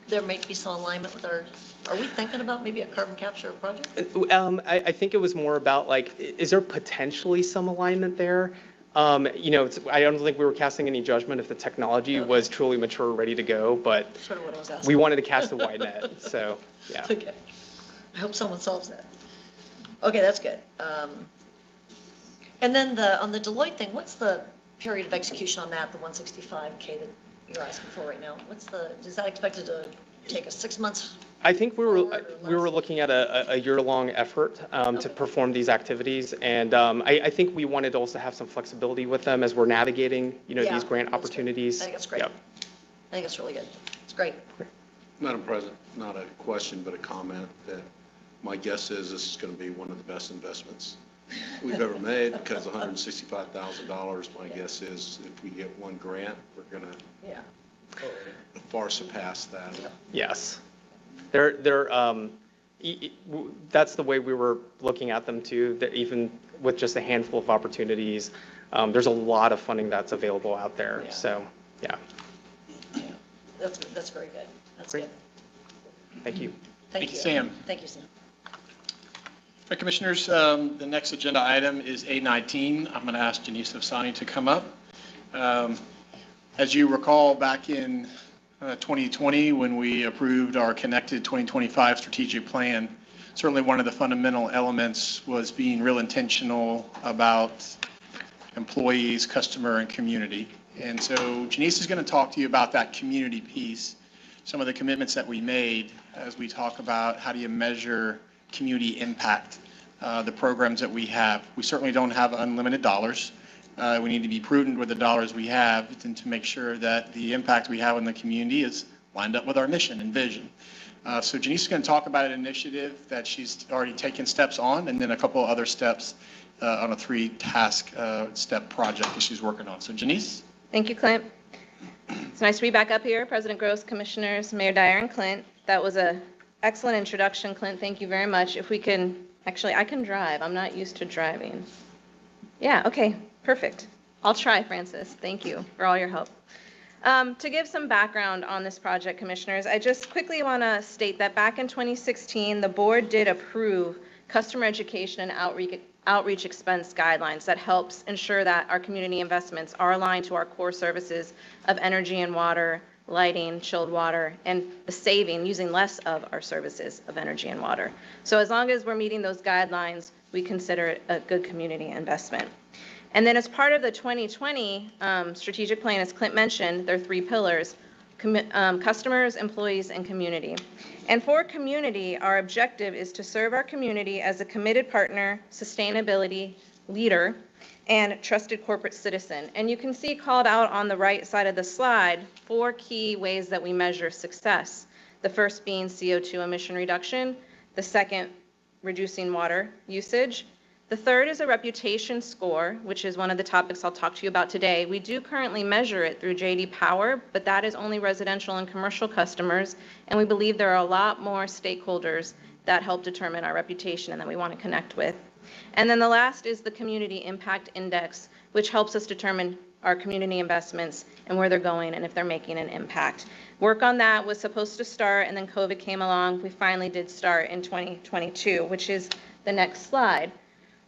S1: there may be some alignment with are we thinking about maybe a carbon capture project?
S7: I think it was more about like, is there potentially some alignment there? I don't think we were casting any judgment if the technology was truly mature, ready to go, but
S1: Sort of what I was asking.
S7: we wanted to cast a wide net, so, yeah.
S1: Okay. I hope someone solves that. Okay, that's good. And then on the Deloitte thing, what's the period of execution on that, the 165K that you're asking for right now? Is that expected to take us 6 months?
S7: I think we
S1: forward or
S7: were
S1: less?
S7: looking at a year-long effort to perform these activities, and I think we wanted to also have some flexibility with them as we're navigating,
S1: Yeah,
S7: these grant
S1: that's good.
S7: opportunities.
S1: I think that's great.
S7: Yep.
S1: I think it's really good. It's great.
S8: Madam President, not a question, but a comment that my guess is this is going to be one of the best investments we've ever made, because $165,000, my guess is if we get one grant, we're going to
S1: Yeah.
S8: far surpass that.
S7: Yes. That's the way we were looking at them too, that even with just a handful of opportunities, there's a lot of funding that's available out there.
S1: Yeah.
S7: So, yeah.
S1: That's very good. That's
S7: Great.
S1: good.
S7: Thank you.
S1: Thank you.
S6: Sam.
S1: Thank you, Sam.
S6: All right, Commissioners, the next agenda item is A19. I'm going to ask Janice Afsani to come up. As you recall, back in 2020, when we approved our Connected 2025 strategic plan, certainly one of the fundamental elements was being real intentional about employees, customer, and community. And so Janice is going to talk to you about that community piece, some of the commitments that we made as we talk about how do you measure community impact, the programs that we have. We certainly don't have unlimited dollars. We need to be prudent with the dollars we have and to make sure that the impact we have on the community is lined up with our mission and vision. So Janice is going to talk about an initiative that she's already taken steps on, and then a couple of other steps on a 3-task step project that she's working on. So Janice?
S2: Thank you, Clint. It's nice to be back up here, President Gross, Commissioners, Mayor Dyer, and Clint. That was an excellent introduction, Clint. Thank you very much. If we can, actually, I can drive. I'm not used to driving. Yeah, okay, perfect. I'll try, Francis. Thank you for all your help. To give some background on this project, Commissioners, I just quickly want to state that back in 2016, the board did approve customer education and outreach expense guidelines that helps ensure that our community investments are aligned to our core services of energy and water, lighting, chilled water, and the saving, using less of our services of energy and water. So as long as we're meeting those guidelines, we consider it a good community investment. And then as part of the 2020 strategic plan, as Clint mentioned, there are 3 pillars: customers, employees, and community. And for community, our objective is to serve our community as a committed partner, sustainability leader, and trusted corporate citizen. And you can see called out on the right side of the slide 4 key ways that we measure success. The first being CO2 emission reduction, the second, reducing water usage. The third is a reputation score, which is one of the topics I'll talk to you about today. We do currently measure it through J.D. Power, but that is only residential and commercial customers, and we believe there are a lot more stakeholders that help determine our reputation and that we want to connect with. And then the last is the Community Impact Index, which helps us determine our community investments and where they're going and if they're making an impact. Work on that was supposed to start, and then COVID came along. We finally did start in 2022, which is the next slide.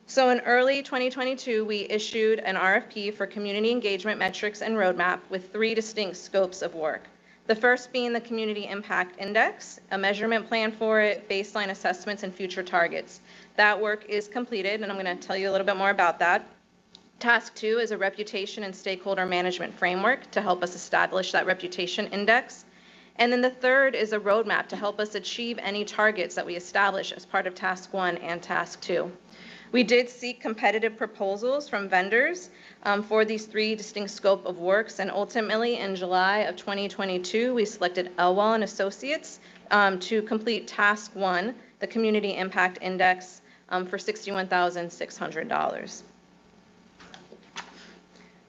S2: So in early 2022, we issued an RFP for community engagement metrics and roadmap with 3 distinct scopes of work. The first being the Community Impact Index, a measurement plan for it, baseline assessments, and future targets. That work is completed, and I'm going to tell you a little bit more about that. Task 2 is a reputation and stakeholder management framework to help us establish that reputation index. And then the third is a roadmap to help us achieve any targets that we establish as part of Task 1 and Task 2. We did seek competitive proposals from vendors for these 3 distinct scope of works, and ultimately in July of 2022, we selected Elwell and Associates to complete Task 1, the Community Impact Index, for $61,600.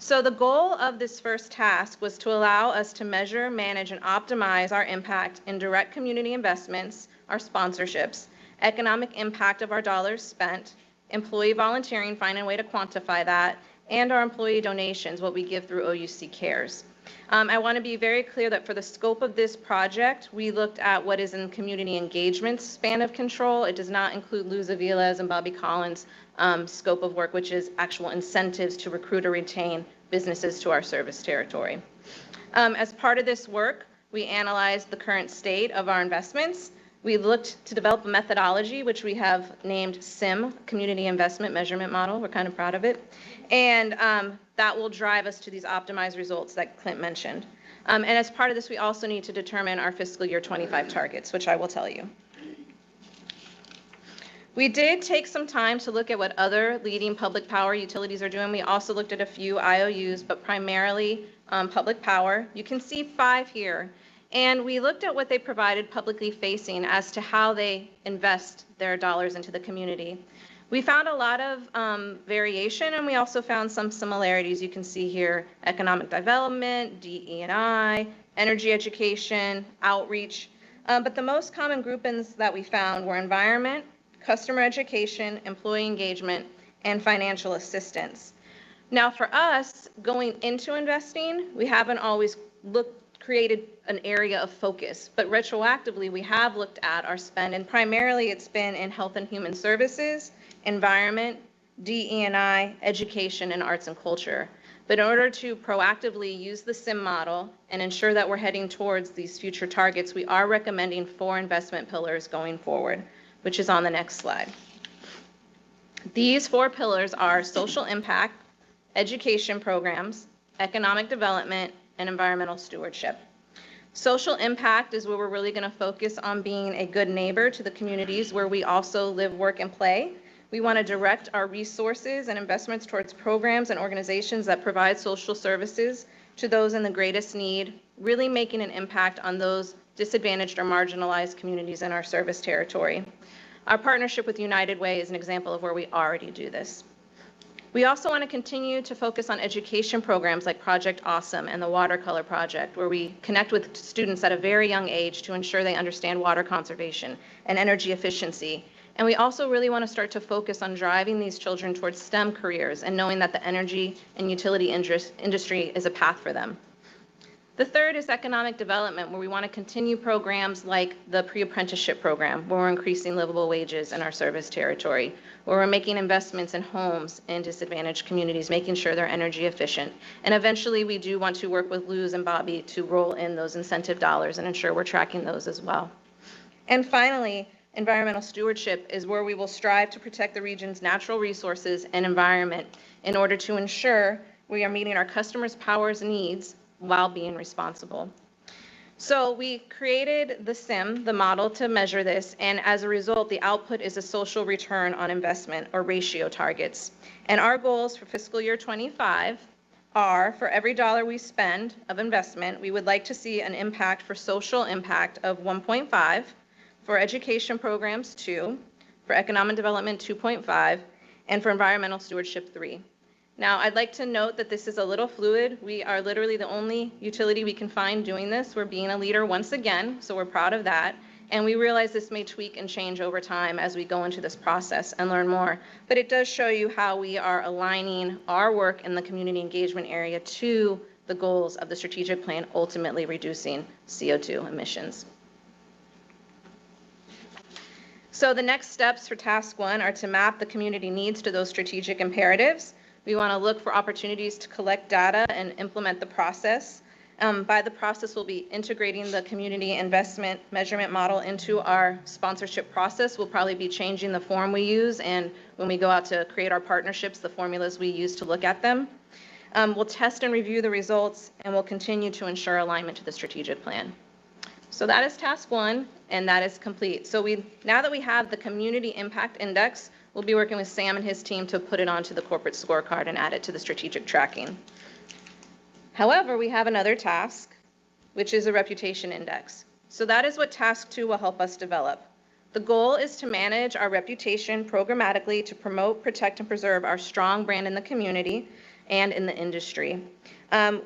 S9: So the goal of this first task was to allow us to measure, manage, and optimize our impact in direct community investments, our sponsorships, economic impact of our dollars spent, employee volunteering, find a way to quantify that, and our employee donations, what we give through OUC Cares. I want to be very clear that for the scope of this project, we looked at what is in community engagement span of control. It does not include Luz Avila's and Bobby Collins' scope of work, which is actual incentives to recruit or retain businesses to our service territory. As part of this work, we analyzed the current state of our investments. We looked to develop a methodology, which we have named SIM, Community Investment Measurement Model. We're kind of proud of it. And that will drive us to these optimized results that Clint mentioned. And as part of this, we also need to determine our fiscal year 25 targets, which I will tell you. We did take some time to look at what other leading public power utilities are doing. We also looked at a few IOUs, but primarily public power. You can see 5 here. And we looked at what they provided publicly facing as to how they invest their dollars into the community. We found a lot of variation, and we also found some similarities. You can see here economic development, DE&I, energy education, outreach. But the most common groupings that we found were environment, customer education, employee engagement, and financial assistance. Now for us, going into investing, we haven't always created an area of focus, but retroactively we have looked at our spend, and primarily it's been in health and human services, environment, DE&I, education, and arts and culture. But in order to proactively use the SIM model and ensure that we're heading towards these future targets, we are recommending 4 investment pillars going forward, which is on the next slide. These 4 pillars are social impact, education programs, economic development, and environmental stewardship. Social impact is where we're really going to focus on being a good neighbor to the communities where we also live, work, and play. We want to direct our resources and investments towards programs and organizations that provide social services to those in the greatest need, really making an impact on those disadvantaged or marginalized communities in our service territory. Our partnership with United Way is an example of where we already do this. We also want to continue to focus on education programs like Project Awesome and the Watercolor Project, where we connect with students at a very young age to ensure they understand water conservation and energy efficiency. And we also really want to start to focus on driving these children towards STEM careers and knowing that the energy and utility industry is a path for them. The third is economic development, where we want to continue programs like the pre-apprenticeship program, where we're increasing livable wages in our service territory, where we're making investments in homes in disadvantaged communities, making sure they're energy efficient. And eventually we do want to work with Luz and Bobby to roll in those incentive dollars and ensure we're tracking those as well. And finally, environmental stewardship is where we will strive to protect the region's natural resources and environment in order to ensure we are meeting our customers' powers and needs while being responsible. So we created the SIM, the model to measure this, and as a result, the output is a social return on investment, or ratio targets. And our goals for fiscal year 25 are, for every dollar we spend of investment, we would like to see an impact for social impact of 1.5, for education programs 2, for economic development 2.5, and for environmental stewardship 3. Now, I'd like to note that this is a little fluid. We are literally the only utility we can find doing this. We're being a leader once again, so we're proud of that. And we realize this may tweak and change over time as we go into this process and learn more. But it does show you how we are aligning our work in the community engagement area to the goals of the strategic plan, ultimately reducing CO2 emissions. So the next steps for task 1 are to map the community needs to those strategic imperatives. We want to look for opportunities to collect data and implement the process. By the process, we'll be integrating the community investment measurement model into our sponsorship process. We'll probably be changing the form we use, and when we go out to create our partnerships, the formulas we use to look at them. We'll test and review the results, and we'll continue to ensure alignment to the strategic plan. So that is task 1, and that is complete. So now that we have the community impact index, we'll be working with Sam and his team to put it onto the corporate scorecard and add it to the strategic tracking. However, we have another task, which is a reputation index. So that is what task 2 will help us develop. The goal is to manage our reputation programmatically to promote, protect, and preserve our strong brand in the community. and in the industry.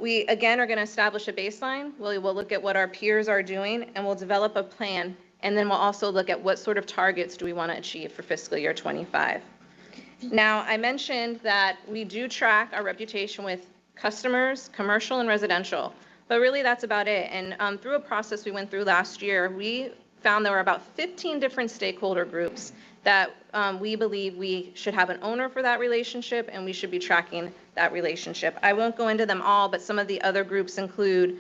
S9: We, again, are going to establish a baseline. We'll look at what our peers are doing, and we'll develop a plan, and then we'll also look at what sort of targets do we want to achieve for fiscal year 25. Now, I mentioned that we do track our reputation with customers, commercial and residential, but really that's about it. And through a process we went through last year, we found there were about 15 different stakeholder groups that we believe we should have an owner for that relationship, and we should be tracking that relationship. I won't go into them all, but some of the other groups include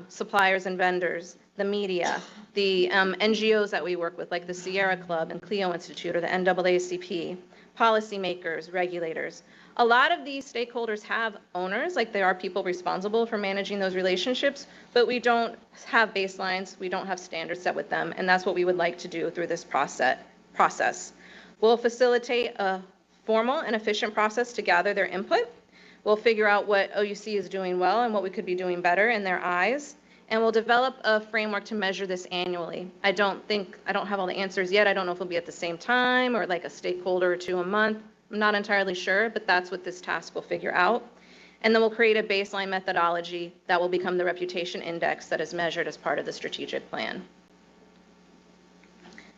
S9: suppliers and vendors, the media, the NGOs that we work with, like the Sierra Club and Clio Institute or the NAACP, policymakers, regulators. A lot of these stakeholders have owners, like there are people responsible for managing those relationships, but we don't have baselines, we don't have standards set with them, and that's what we would like to do through this process. We'll facilitate a formal and efficient process to gather their input. We'll figure out what OUC is doing well and what we could be doing better in their eyes. And we'll develop a framework to measure this annually. I don't have all the answers yet. I don't know if it'll be at the same time or like a stakeholder or two a month. I'm not entirely sure, but that's what this task will figure out. And then we'll create a baseline methodology that will become the reputation index that is measured as part of the strategic plan.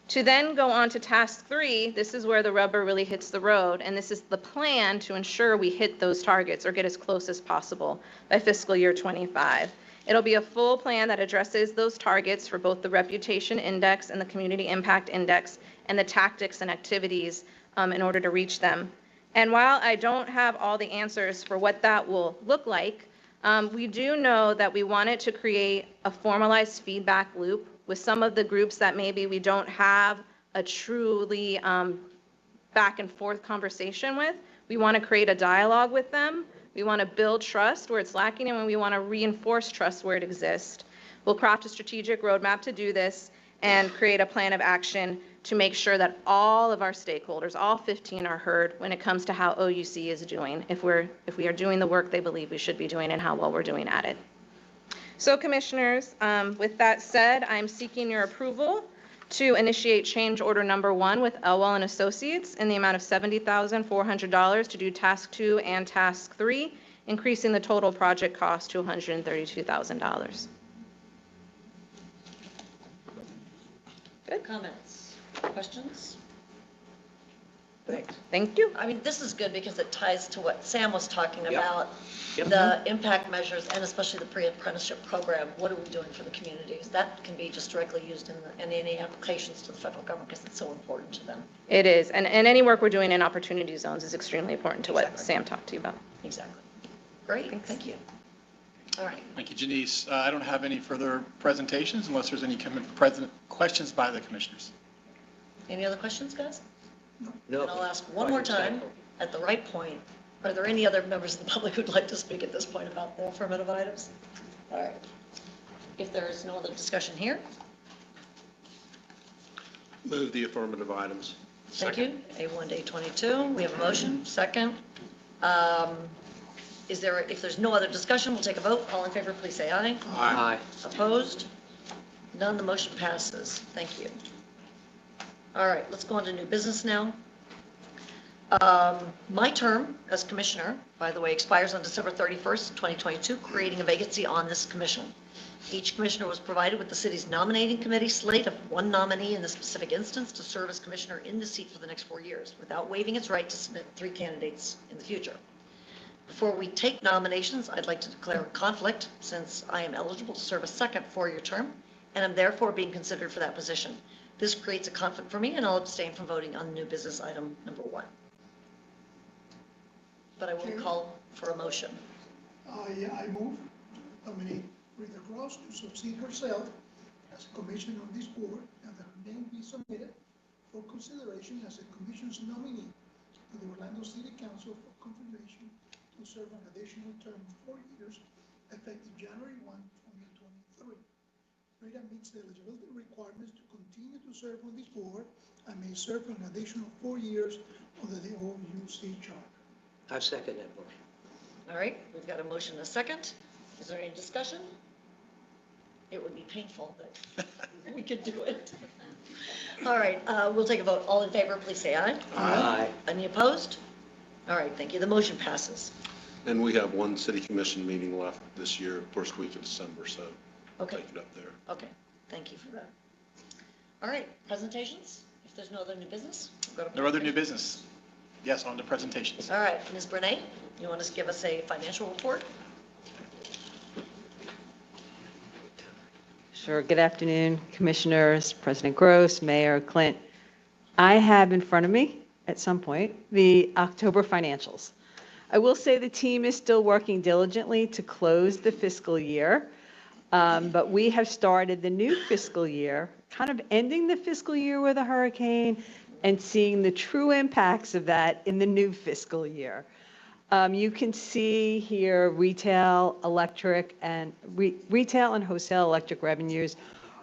S9: To then go on to task 3, this is where the rubber really hits the road, and this is the plan to ensure we hit those targets or get as close as possible by fiscal year 25. It'll be a full plan that addresses those targets for both the reputation index and the community impact index and the tactics and activities in order to reach them. And while I don't have all the answers for what that will look like, we do know that we wanted to create a formalized feedback loop with some of the groups that maybe we don't have a truly back and forth conversation with. We want to create a dialogue with them. We want to build trust where it's lacking, and we want to reinforce trust where it exists. We'll craft a strategic roadmap to do this and create a plan of action to make sure that all of our stakeholders, all 15, are heard when it comes to how OUC is doing, if we are doing the work they believe we should be doing and how well we're doing at it. So Commissioners, with that said, I'm seeking your approval to initiate change order number 1 with Elwell and Associates in the amount of $70,400 to do task 2 and task 3, increasing the total project cost to $132,000.
S1: Good comments, questions?
S9: Thank you.
S1: I mean, this is good because it ties to what Sam was talking
S3: Yep.
S1: about, the impact measures and especially the pre-apprenticeship program. What are we doing for the communities? That can be just directly used in any applications to the federal government because it's so important to them.
S9: It is, and any work we're doing in opportunity zones is extremely important to what
S1: Exactly.
S9: Sam talked to you about.
S1: Exactly. Great, thank you. All right.
S6: Thank you, Janice. I don't have any further presentations unless there's any questions by the commissioners.
S1: Any other questions, guys?
S3: No.
S1: And I'll ask one more time, at the right point, are there any other members of the public who'd like to speak at this point about the affirmative items? All right. If there is no other discussion here,
S8: Move the affirmative items.
S1: thank you. A1 to A22, we have a motion, second. If there's no other discussion, we'll take a vote. All in favor, please say aye.
S3: Aye.
S1: Opposed? None, the motion passes. Thank you. All right, let's go on to new business now. My term as commissioner, by the way, expires on December 31st, 2022, creating a vacancy on this commission. Each commissioner was provided with the city's nominating committee slate of one nominee in the specific instance to serve as commissioner in the seat for the next 4 years, without waiving its right to submit 3 candidates in the future. Before we take nominations, I'd like to declare a conflict since I am eligible to serve a second 4-year term, and I'm therefore being considered for that position. This creates a conflict for me, and I'll abstain from voting on new business item number 1. But I will call for a motion.
S10: I move to nominate Rita Cross to succeed herself as a commissioner on this board and that her name be submitted for consideration as a commission's nominee to the Orlando City Council for confirmation to serve an additional term of 4 years effective January 1, 2023. Rita meets the eligibility requirements to continue to serve on this board and may serve for an additional 4 years under the OUC charter.
S11: I second that motion.
S1: All right, we've got a motion and a second. Is there any discussion? It would be painful, but we could do it. All right, we'll take a vote. All in favor, please say aye.
S11: Aye.
S1: Any opposed? All right, thank you. The motion passes.
S8: And we have one city commission meeting left this year, first week of December, so I'll
S1: Okay.
S8: take it up there.
S1: Okay, thank you for that. All right, presentations? If there's no other new business, we'll go to.
S6: No other new business? Yes, on to presentations.
S1: All right, Ms. Brenee, you want to give us a financial report?
S12: Sure. Good afternoon, Commissioners, President Gross, Mayor Clint. I have in front of me, at some point, the October financials. I will say the team is still working diligently to close the fiscal year, but we have started the new fiscal year, kind of ending the fiscal year with a hurricane and seeing the true impacts of that in the new fiscal year. You can see here retail, electric, and retail and wholesale electric revenues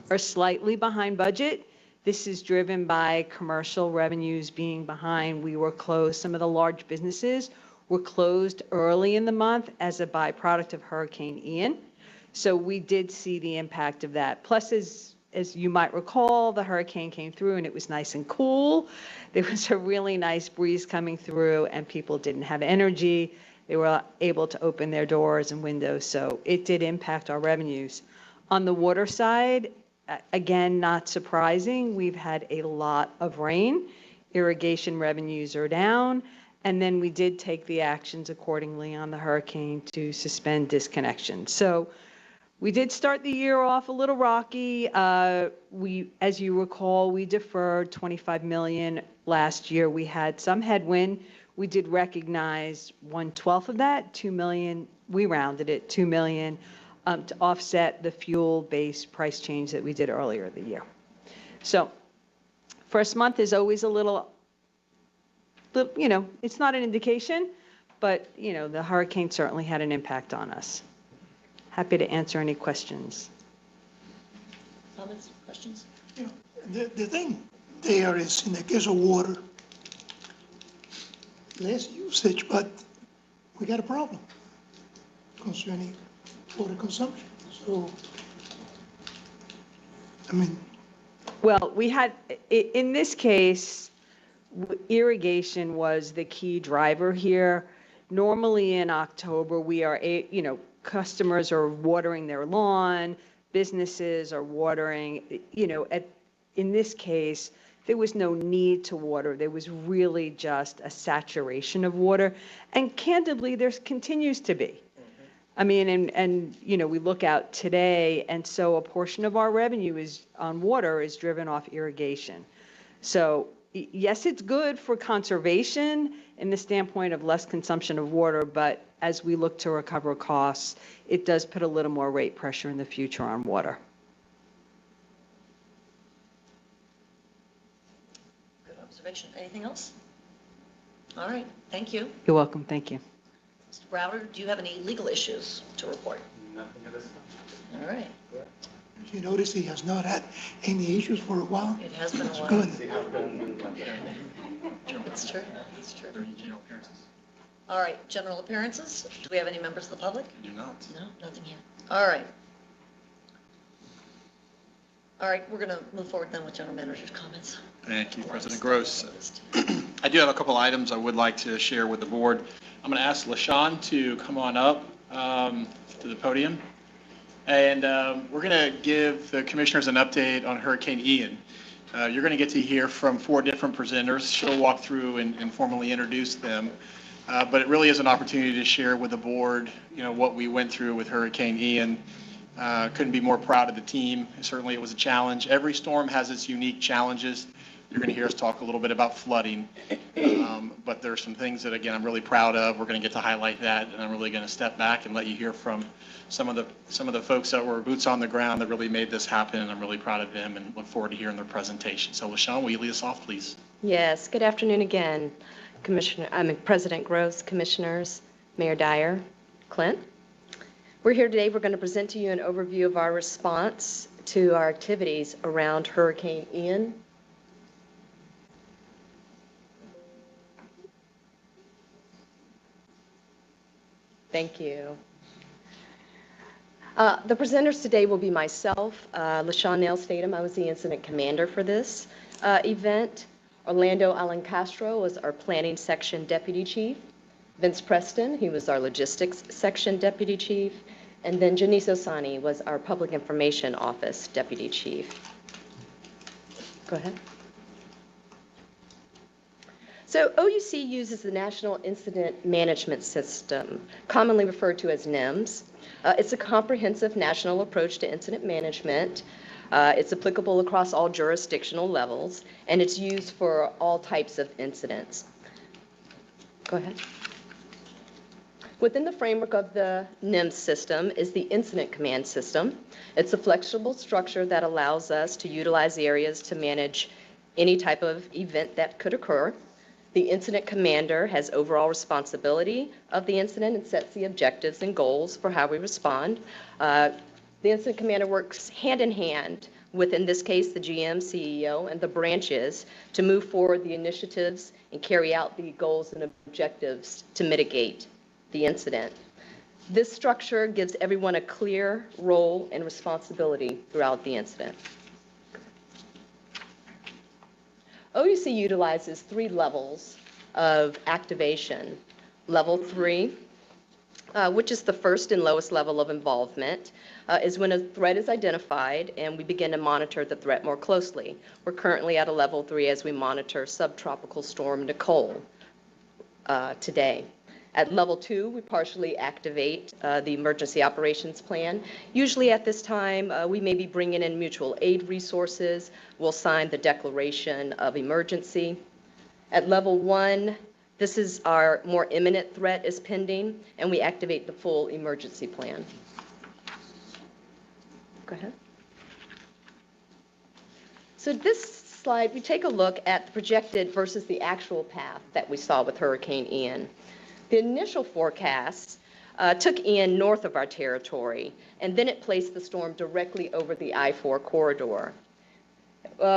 S12: are slightly behind budget. This is driven by commercial revenues being behind. We were closed. Some of the large businesses were closed early in the month as a byproduct of Hurricane Ian. So we did see the impact of that. Plus, as you might recall, the hurricane came through and it was nice and cool. There was a really nice breeze coming through and people didn't have energy. They were able to open their doors and windows, so it did impact our revenues. On the water side, again, not surprising, we've had a lot of rain. Irrigation revenues are down, and then we did take the actions accordingly on the hurricane to suspend disconnection. So we did start the year off a little rocky. As you recall, we deferred $25 million last year. We had some headwind. We did recognize 1/12 of that, $2 million. We rounded it, $2 million, to offset the fuel-based price change that we did earlier in the year. So first month is always a little, it's not an indication, but, the hurricane certainly had an impact on us. Happy to answer any questions.
S1: Comments, questions?
S10: The thing there is, in the case of water, less usage, but we got a problem concerning water consumption. So,
S12: Well, we had, in this case, irrigation was the key driver here. Normally in October, we are, customers are watering their lawn, businesses are watering, in this case, there was no need to water. There was really just a saturation of water. And candidly, there continues to be. We look out today, and so a portion of our revenue on water is driven off irrigation. So yes, it's good for conservation in the standpoint of less consumption of water, but as we look to recover costs, it does put a little more rate pressure in the future on water.
S1: Good observation. Anything else? All right, thank you.
S12: You're welcome. Thank you.
S1: Mr. Browder, do you have any legal issues to report?
S7: Nothing at this time.
S1: All right,
S10: as you notice, he has not had any issues for a while.
S1: it has been a
S10: That's
S1: while.
S10: good.
S1: It's true, it's true. All right, general appearances. Do we have any members of the public?
S6: Do not.
S1: No, nothing here. All right. All right, we're going to move forward then with general manager's comments.
S6: Thank you, President Gross. I do have a couple items I would like to share with the board. I'm going to ask LaShawn to come on up to the podium. And we're going to give the commissioners an update on Hurricane Ian. You're going to get to hear from 4 different presenters. She'll walk through and formally introduce them. But it really is an opportunity to share with the board, what we went through with Hurricane Ian. Couldn't be more proud of the team. Certainly it was a challenge. Every storm has its unique challenges. You're going to hear us talk a little bit about flooding. But there are some things that, again, I'm really proud of. We're going to get to highlight that, and I'm really going to step back and let you hear from some of the folks that were boots on the ground that really made this happen, and I'm really proud of them and look forward to hearing their presentation. So, LaShawn, will you lead us off, please?
S2: Yes, good afternoon again, President Gross, Commissioners, Mayor Dyer, Clint. We're here today. We're going to present to you an overview of our response to our activities around Hurricane Ian. Thank you. The presenters today will be myself, LaShawn Nail-Statham. I was the incident commander for this event. Orlando Alan Castro was our planning section deputy chief. Vince Preston, he was our logistics section deputy chief, and then Janice Osani was our public information office deputy chief. Go ahead. So OUC uses the National Incident Management System, commonly referred to as NIMS. It's a comprehensive national approach to incident management. It's applicable across all jurisdictional levels, and it's used for all types of incidents. Go ahead. Within the framework of the NIMS system is the Incident Command System. It's a flexible structure that allows us to utilize areas to manage any type of event that could occur. The incident commander has overall responsibility of the incident and sets the objectives and goals for how we respond. The incident commander works hand in hand with, in this case, the GM, CEO, and the branches to move forward the initiatives and carry out the goals and objectives to mitigate the incident. This structure gives everyone a clear role and responsibility throughout the incident. OUC utilizes 3 levels of activation. Level 3, which is the first and lowest level of involvement, is when a threat is identified and we begin to monitor the threat more closely. We're currently at a level 3 as we monitor subtropical storm Nicole today. At level 2, we partially activate the emergency operations plan. Usually at this time, we may be bringing in mutual aid resources. We'll sign the declaration of emergency. At level 1, this is our more imminent threat is pending, and we activate the full emergency plan. Go ahead. So this slide, we take a look at the projected versus the actual path that we saw with Hurricane Ian. The initial forecast took Ian north of our territory, and then it placed the storm directly over the I-4 corridor.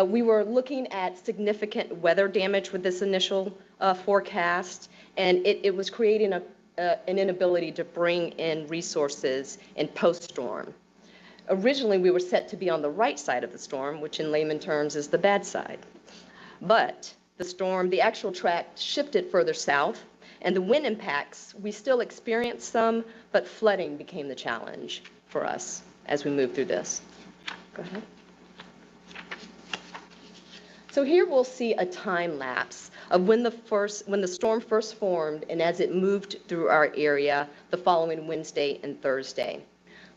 S2: We were looking at significant weather damage with this initial forecast, and it was creating an inability to bring in resources in post-storm. Originally, we were set to be on the right side of the storm, which in layman terms is the bad side. But the storm, the actual track shifted further south, and the wind impacts, we still experienced some, but flooding became the challenge for us as we moved through this. Go ahead. So here we'll see a time lapse of when the storm first formed and as it moved through our area the following Wednesday and Thursday.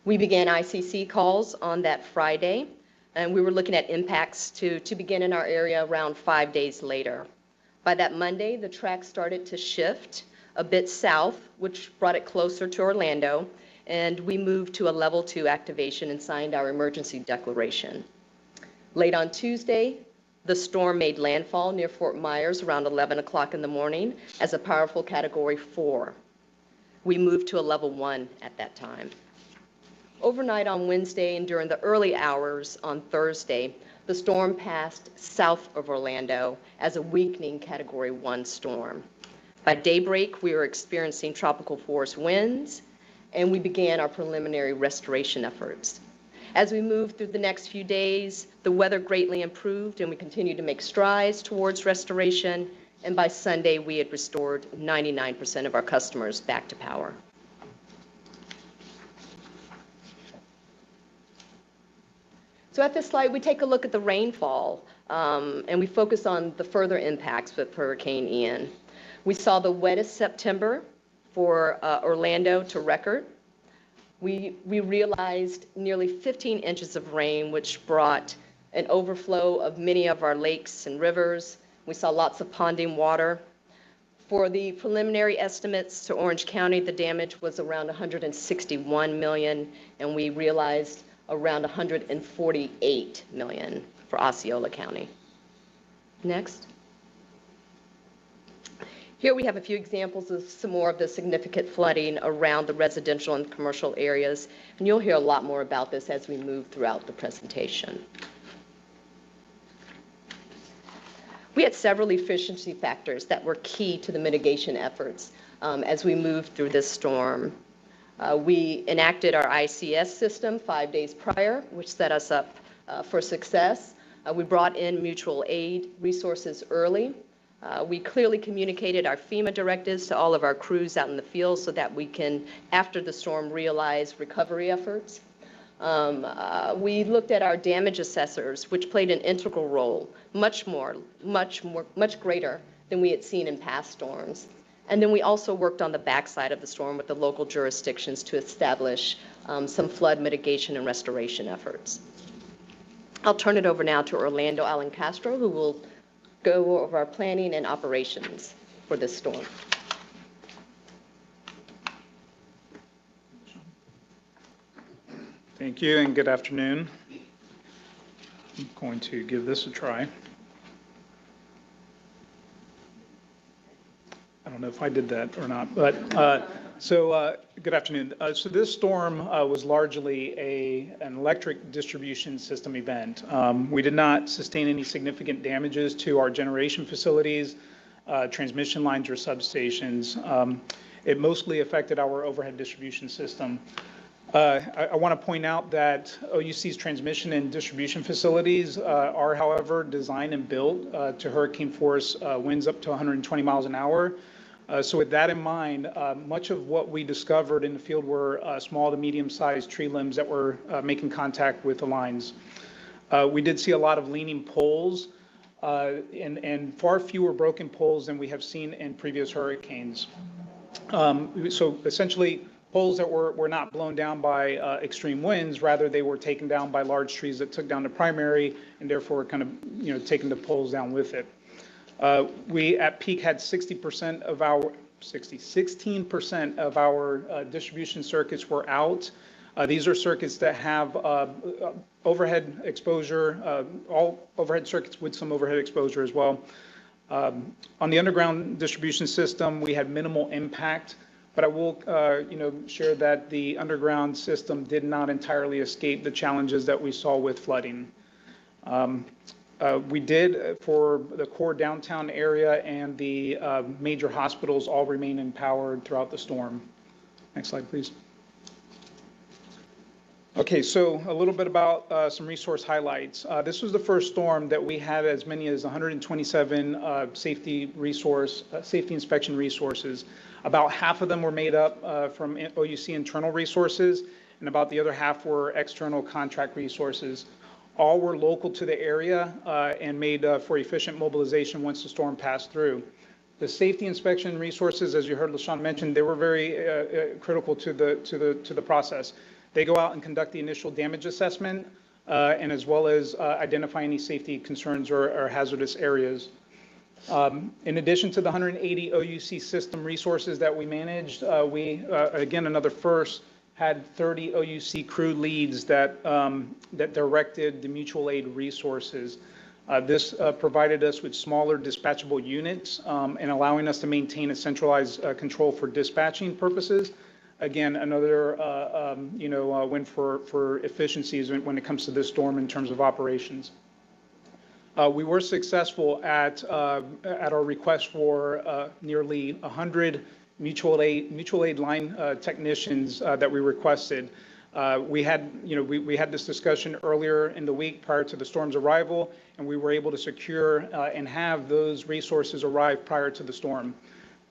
S2: We began ICC calls on that Friday, and we were looking at impacts to begin in our area around 5 days later. By that Monday, the track started to shift a bit south, which brought it closer to Orlando, and we moved to a level 2 activation and signed our emergency declaration. Late on Tuesday, the storm made landfall near Fort Myers around 11 o'clock in the morning as a powerful Category 4. We moved to a level 1 at that time. Overnight on Wednesday and during the early hours on Thursday, the storm passed south of Orlando as a weakening Category 1 storm. By daybreak, we were experiencing tropical force winds, and we began our preliminary restoration efforts. As we moved through the next few days, the weather greatly improved, and we continued to make strides towards restoration, and by Sunday, we had restored 99% of our customers back to power. So at this slide, we take a look at the rainfall, and we focus on the further impacts with Hurricane Ian. We saw the wettest September for Orlando to record. We realized nearly 15 inches of rain, which brought an overflow of many of our lakes and rivers. We saw lots of ponding water. For the preliminary estimates to Orange County, the damage was around $161 million, and we realized around $148 million for Osceola County. Next. Here we have a few examples of some more of the significant flooding around the residential and commercial areas, and you'll hear a lot more about this as we move throughout the presentation. We had several efficiency factors that were key to the mitigation efforts as we moved through this storm. We enacted our ICS system 5 days prior, which set us up for success. We brought in mutual aid resources early. We clearly communicated our FEMA directives to all of our crews out in the field so that we can, after the storm, realize recovery efforts. We looked at our damage assessors, which played an integral role, much greater than we had seen in past storms. And then we also worked on the backside of the storm with the local jurisdictions to establish some flood mitigation and restoration efforts. I'll turn it over now to Orlando Allen Castro, who will go over our planning and operations for this storm.
S13: Thank you and good afternoon. I'm going to give this a try. I don't know if I did that or not, but good afternoon. So this storm was largely an electric distribution system event. We did not sustain any significant damages to our generation facilities, transmission lines, or substations. It mostly affected our overhead distribution system. I want to point out that OUC's transmission and distribution facilities are, however, designed and built to hurricane force winds up to 120 miles an hour. So with that in mind, much of what we discovered in the field were small to medium-sized tree limbs that were making contact with the lines. We did see a lot of leaning poles and far fewer broken poles than we have seen in previous hurricanes. So essentially, poles that were not blown down by extreme winds, rather they were taken down by large trees that took down the primary and therefore kind of, taking the poles down with it. We at peak had 16% of our distribution circuits were out. These are circuits that have overhead exposure, all overhead circuits with some overhead exposure as well. On the underground distribution system, we had minimal impact, but I will, share that the underground system did not entirely escape the challenges that we saw with flooding. We did, for the core downtown area and the major hospitals, all remain empowered throughout the storm. Next slide, please. Okay, so a little bit about some resource highlights. This was the first storm that we had as many as 127 safety inspection resources. About half of them were made up from OUC internal resources, and about the other half were external contract resources. All were local to the area and made for efficient mobilization once the storm passed through. The safety inspection resources, as you heard LaShawn mention, they were very critical to the process. They go out and conduct the initial damage assessment and as well as identify any safety concerns or hazardous areas. In addition to the 180 OUC system resources that we managed, we, again, another first, had 30 OUC crew leads that directed the mutual aid resources. This provided us with smaller dispatchable units and allowing us to maintain a centralized control for dispatching purposes. Again, another win for efficiencies when it comes to this storm in terms of operations. We were successful at our request for nearly 100 mutual aid line technicians that we requested. We had this discussion earlier in the week prior to the storm's arrival, and we were able to secure and have those resources arrive prior to the storm.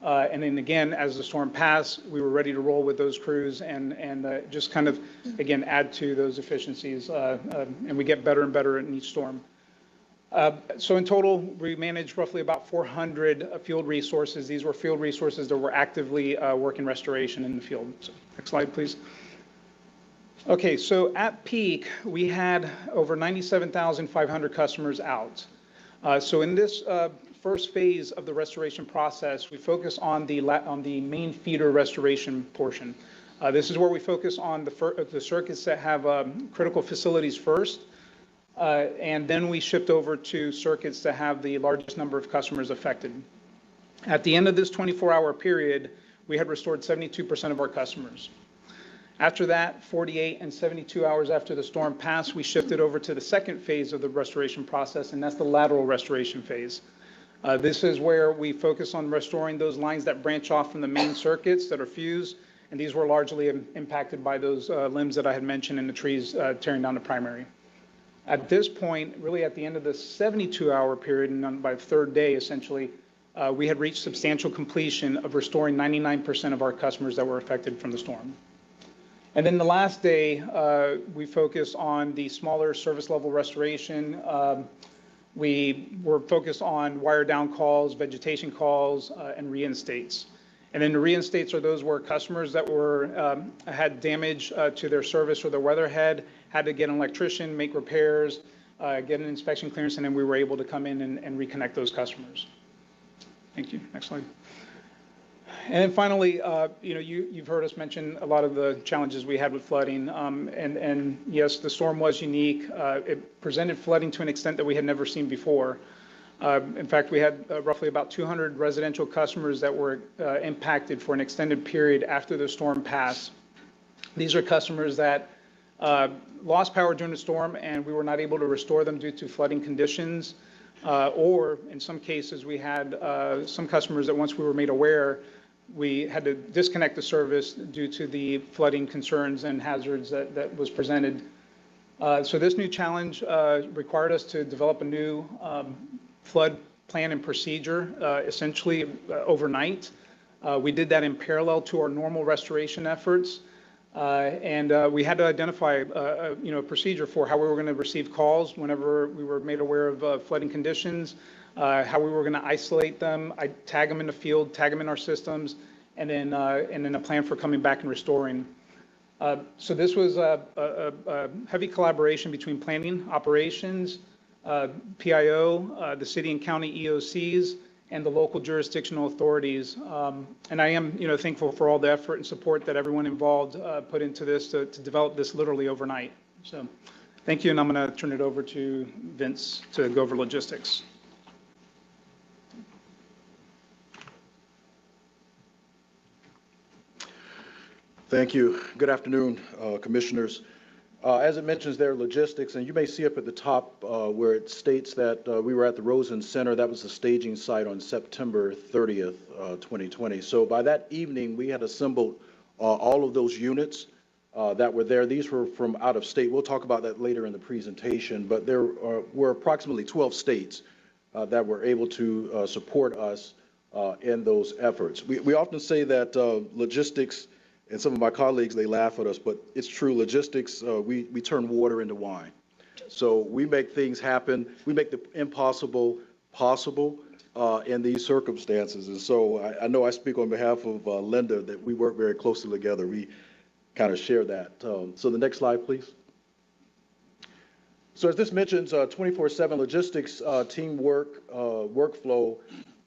S13: And then again, as the storm passed, we were ready to roll with those crews and just kind of, again, add to those efficiencies, and we get better and better in each storm. So in total, we managed roughly about 400 field resources. These were field resources that were actively working restoration in the field. So, next slide, please. Okay, so at peak, we had over 97,500 customers out. So in this first phase of the restoration process, we focus on the main feeder restoration portion. This is where we focus on the circuits that have critical facilities first. And then we shift over to circuits that have the largest number of customers affected. At the end of this 24-hour period, we had restored 72% of our customers. After that, 48 and 72 hours after the storm passed, we shifted over to the second phase of the restoration process, and that's the lateral restoration phase. This is where we focus on restoring those lines that branch off from the main circuits that are fused, and these were largely impacted by those limbs that I had mentioned in the trees tearing down the primary. At this point, really at the end of the 72-hour period, and by the third day, essentially, we had reached substantial completion of restoring 99% of our customers that were affected from the storm. And then the last day, we focused on the smaller service level restoration. We were focused on wire down calls, vegetation calls, and reinstates. And then the reinstates are those where customers that were had damage to their service or their weatherhead had to get an electrician, make repairs, get an inspection clearance, and then we were able to come in and reconnect those customers. Thank you. Next slide. And then finally, you've heard us mention a lot of the challenges we had with flooding. And yes, the storm was unique. It presented flooding to an extent that we had never seen before. In fact, we had roughly about 200 residential customers that were impacted for an extended period after the storm passed. These are customers that lost power during the storm, and we were not able to restore them due to flooding conditions. Or in some cases, we had some customers that once we were made aware, we had to disconnect the service due to the flooding concerns and hazards that was presented. So this new challenge required us to develop a new flood plan and procedure, essentially overnight. We did that in parallel to our normal restoration efforts. And we had to identify a procedure for how we were going to receive calls whenever we were made aware of flooding conditions, how we were going to isolate them, tag them in the field, tag them in our systems, and then a plan for coming back and restoring. So this was a heavy collaboration between planning, operations, PIO, the city and county EOCs, and the local jurisdictional authorities. And I am, thankful for all the effort and support that everyone involved put into this to develop this literally overnight. So thank you, and I'm going to turn it over to Vince to go over logistics.
S14: Thank you. Good afternoon, commissioners. As it mentions there, logistics, and you may see up at the top where it states that we were at the Rosen Center. That was the staging site on September 30th, 2020. So by that evening, we had assembled all of those units that were there. These were from out of state. We'll talk about that later in the presentation, but there were approximately 12 states that were able to support us in those efforts. We often say that logistics, and some of my colleagues, they laugh at us, but it's true. Logistics, we turn water into wine. So we make things happen. We make the impossible possible in these circumstances. And so I know I speak on behalf of Linda that we work very closely together. We kind of share that. So the next slide, please. So as this mentions, 24/7 logistics, teamwork, workflow.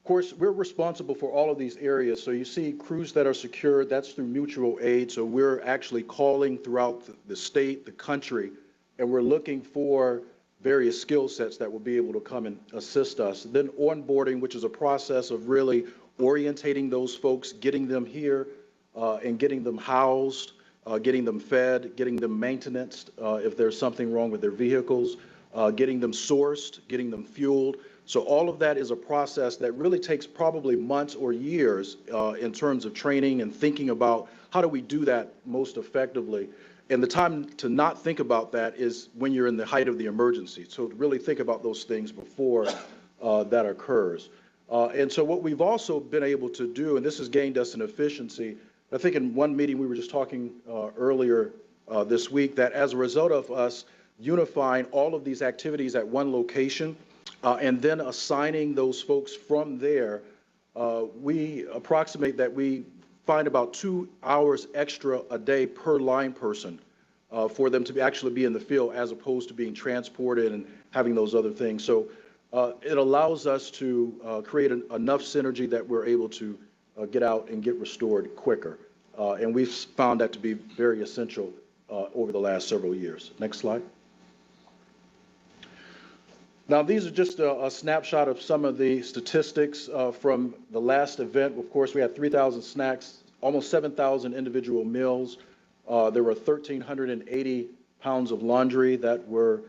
S14: Of course, we're responsible for all of these areas. So you see crews that are secured, that's through mutual aid. So we're actually calling throughout the state, the country, and we're looking for various skill sets that will be able to come and assist us. Then onboarding, which is a process of really orientating those folks, getting them here and getting them housed, getting them fed, getting them maintenanced if there's something wrong with their vehicles, getting them sourced, getting them fueled. So all of that is a process that really takes probably months or years in terms of training and thinking about how do we do that most effectively. And the time to not think about that is when you're in the height of the emergency. So to really think about those things before that occurs. And so what we've also been able to do, and this has gained us an efficiency, I think in one meeting we were just talking earlier this week, that as a result of us unifying all of these activities at one location, and then assigning those folks from there, we approximate that we find about 2 hours extra a day per line person for them to actually be in the field as opposed to being transported and having those other things. So it allows us to create enough synergy that we're able to get out and get restored quicker. And we've found that to be very essential over the last several years. Next slide. Now, these are just a snapshot of some of the statistics from the last event. Of course, we had 3,000 snacks, almost 7,000 individual meals. There were 1,380 pounds of laundry that were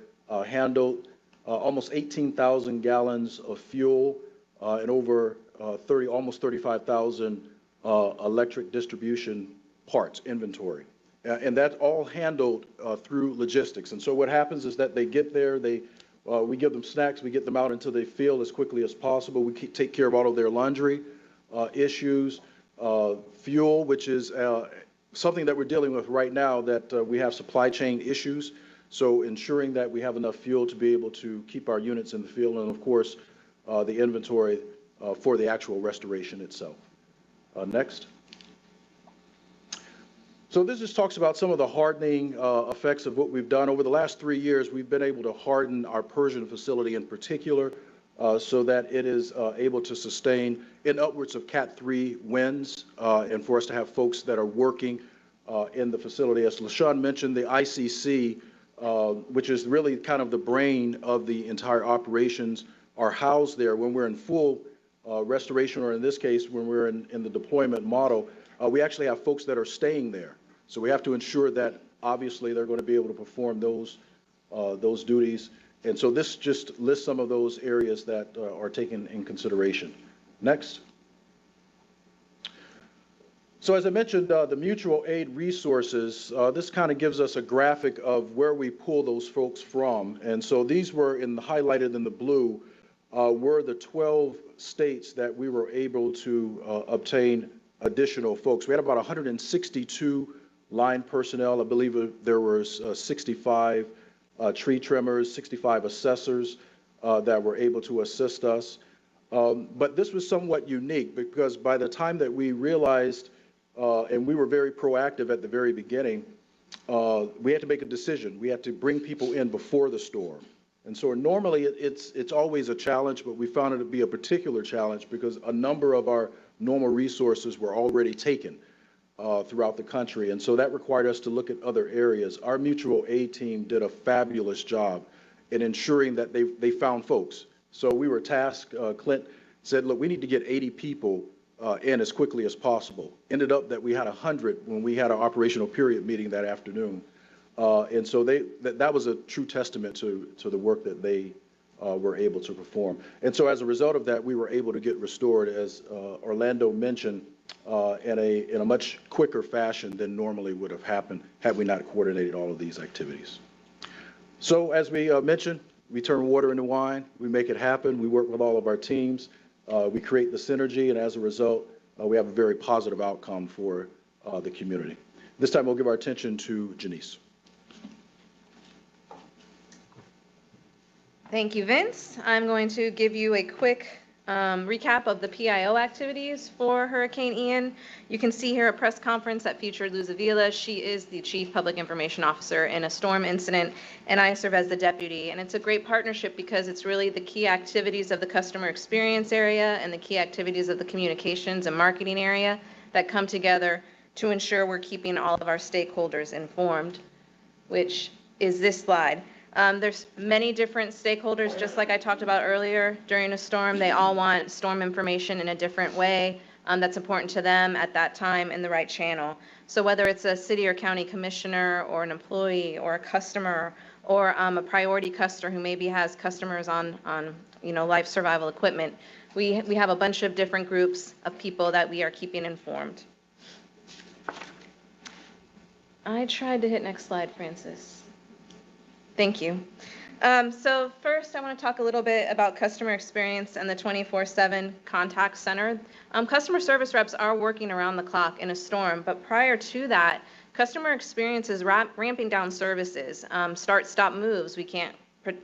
S14: handled, almost 18,000 gallons of fuel, and over almost 35,000 electric distribution parts inventory. And that's all handled through logistics. And so what happens is that they get there, they We give them snacks, we get them out into the field as quickly as possible. We take care of all of their laundry issues, fuel, which is something that we're dealing with right now, that we have supply chain issues. So ensuring that we have enough fuel to be able to keep our units in the field, and of course, the inventory for the actual restoration itself. Next. So this just talks about some of the hardening effects of what we've done. Over the last 3 years, we've been able to harden our Persian facility in particular, so that it is able to sustain in upwards of Cat 3 winds, and for us to have folks that are working in the facility. As LaShawn mentioned, the ICC, which is really kind of the brain of the entire operations, are housed there. When we're in full restoration, or in this case, when we're in the deployment model, we actually have folks that are staying there. So we have to ensure that obviously they're going to be able to perform those duties. And so this just lists some of those areas that are taken in consideration. Next. So as I mentioned, the mutual aid resources, this kind of gives us a graphic of where we pull those folks from. And so these were highlighted in the blue, were the 12 states that we were able to obtain additional folks. We had about 162 line personnel. I believe there was 65 tree trimmers, 65 assessors that were able to assist us. But this was somewhat unique because by the time that we realized, and we were very proactive at the very beginning, we had to make a decision. We had to bring people in before the storm. And so normally it's always a challenge, but we found it to be a particular challenge because a number of our normal resources were already taken throughout the country. And so that required us to look at other areas. Our mutual aid team did a fabulous job in ensuring that they found folks. So we were tasked, Clint said, look, we need to get 80 people in as quickly as possible. Ended up that we had 100 when we had our operational period meeting that afternoon. And so that was a true testament to the work that they were able to perform. And so as a result of that, we were able to get restored, as Orlando mentioned, in a much quicker fashion than normally would have happened had we not coordinated all of these activities. So as we mentioned, we turn water into wine, we make it happen, we work with all of our teams, we create the synergy, and as a result, we have a very positive outcome for the community. This time we'll give our attention to Janice.
S9: Thank you, Vince. I'm going to give you a quick recap of the PIO activities for Hurricane Ian. You can see here a press conference that featured Luz Avila. She is the Chief Public Information Officer in a storm incident, and I serve as the deputy. And it's a great partnership because it's really the key activities of the customer experience area and the key activities of the communications and marketing area that come together to ensure we're keeping all of our stakeholders informed, which is this slide. There's many different stakeholders, just like I talked about earlier. During a storm, they all want storm information in a different way that's important to them at that time in the right channel. So whether it's a city or county commissioner or an employee or a customer or a priority customer who maybe has customers on life survival equipment, we have a bunch of different groups of people that we are keeping informed. I tried to hit next slide, Francis. Thank you. So first, I want to talk a little bit about customer experience and the 24/7 contact center. Customer service reps are working around the clock in a storm, but prior to that, customer experience is ramping down services. Start-stop moves, we can't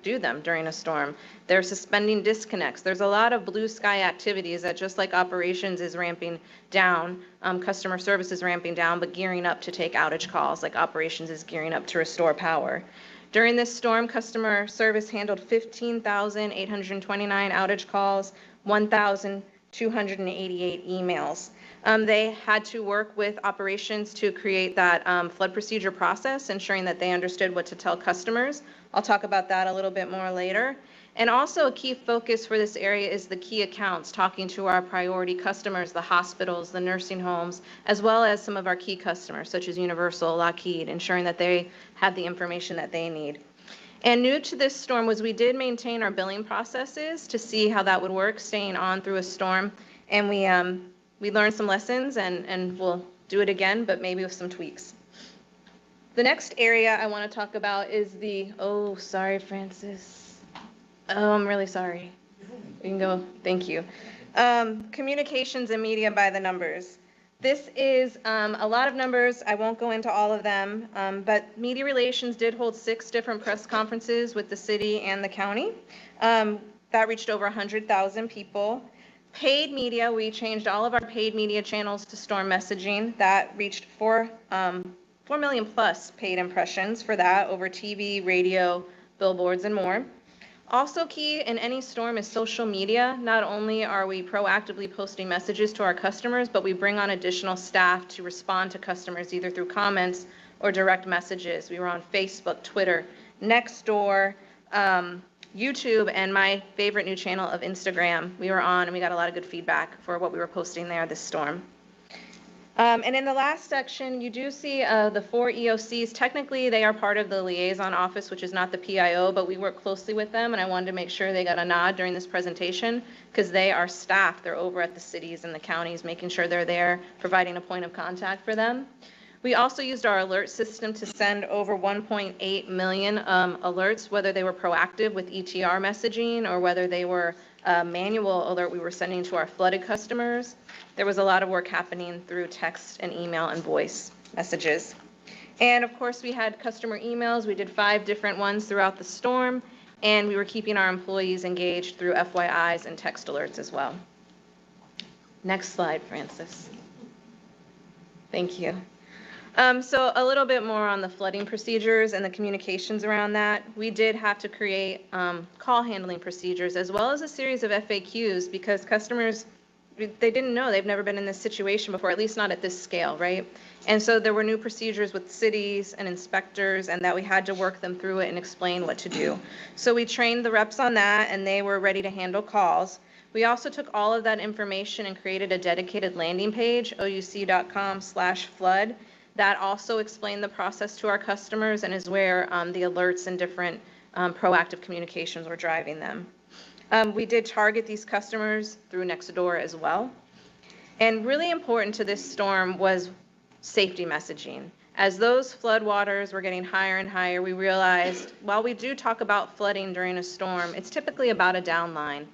S9: do them during a storm. They're suspending disconnects. There's a lot of blue sky activities that, just like operations is ramping down, customer service is ramping down, but gearing up to take outage calls, like operations is gearing up to restore power. During this storm, customer service handled 15,829 outage calls, 1,288 emails. They had to work with operations to create that flood procedure process, ensuring that they understood what to tell customers. I'll talk about that a little bit more later. And also a key focus for this area is the key accounts, talking to our priority customers, the hospitals, the nursing homes, as well as some of our key customers, such as Universal, Lockheed, ensuring that they have the information that they need. And new to this storm was we did maintain our billing processes to see how that would work, staying on through a storm. And we learned some lessons, and we'll do it again, but maybe with some tweaks. The next area I want to talk about is sorry, Francis. Oh, I'm really sorry. We can go, thank you. Communications and media by the numbers. This is a lot of numbers. I won't go into all of them, but media relations did hold 6 different press conferences with the city and the county. That reached over 100,000 people. Paid media, we changed all of our paid media channels to storm messaging. That reached 4 million plus paid impressions for that over TV, radio, billboards, and more. Also key in any storm is social media. Not only are we proactively posting messages to our customers, but we bring on additional staff to respond to customers either through comments or direct messages. We were on Facebook, Twitter, Nextdoor, YouTube, and my favorite new channel of Instagram. We were on and we got a lot of good feedback for what we were posting there this storm. And in the last section, you do see the 4 EOCs. Technically, they are part of the liaison office, which is not the PIO, but we work closely with them, and I wanted to make sure they got a nod during this presentation because they are staff. They're over at the cities and the counties, making sure they're there, providing a point of contact for them. We also used our alert system to send over 1.8 million alerts, whether they were proactive with ETR messaging or whether they were manual alert we were sending to our flooded customers. There was a lot of work happening through text and email and voice messages. And of course, we had customer emails. We did 5 different ones throughout the storm, and we were keeping our employees engaged through FYIs and text alerts as well. Next slide, Francis. Thank you. So a little bit more on the flooding procedures and the communications around that. We did have to create call handling procedures as well as a series of FAQs because customers, they didn't know, they've never been in this situation before, at least not at this scale, right? And so there were new procedures with cities and inspectors and that we had to work them through it and explain what to do. So we trained the reps on that and they were ready to handle calls. We also took all of that information and created a dedicated landing page, ouc.com/flood. That also explained the process to our customers and is where the alerts and different proactive communications were driving them. We did target these customers through Nextdoor as well. And really important to this storm was safety messaging. As those flood waters were getting higher and higher, we realized while we do talk about flooding during a storm, it's typically about a downline.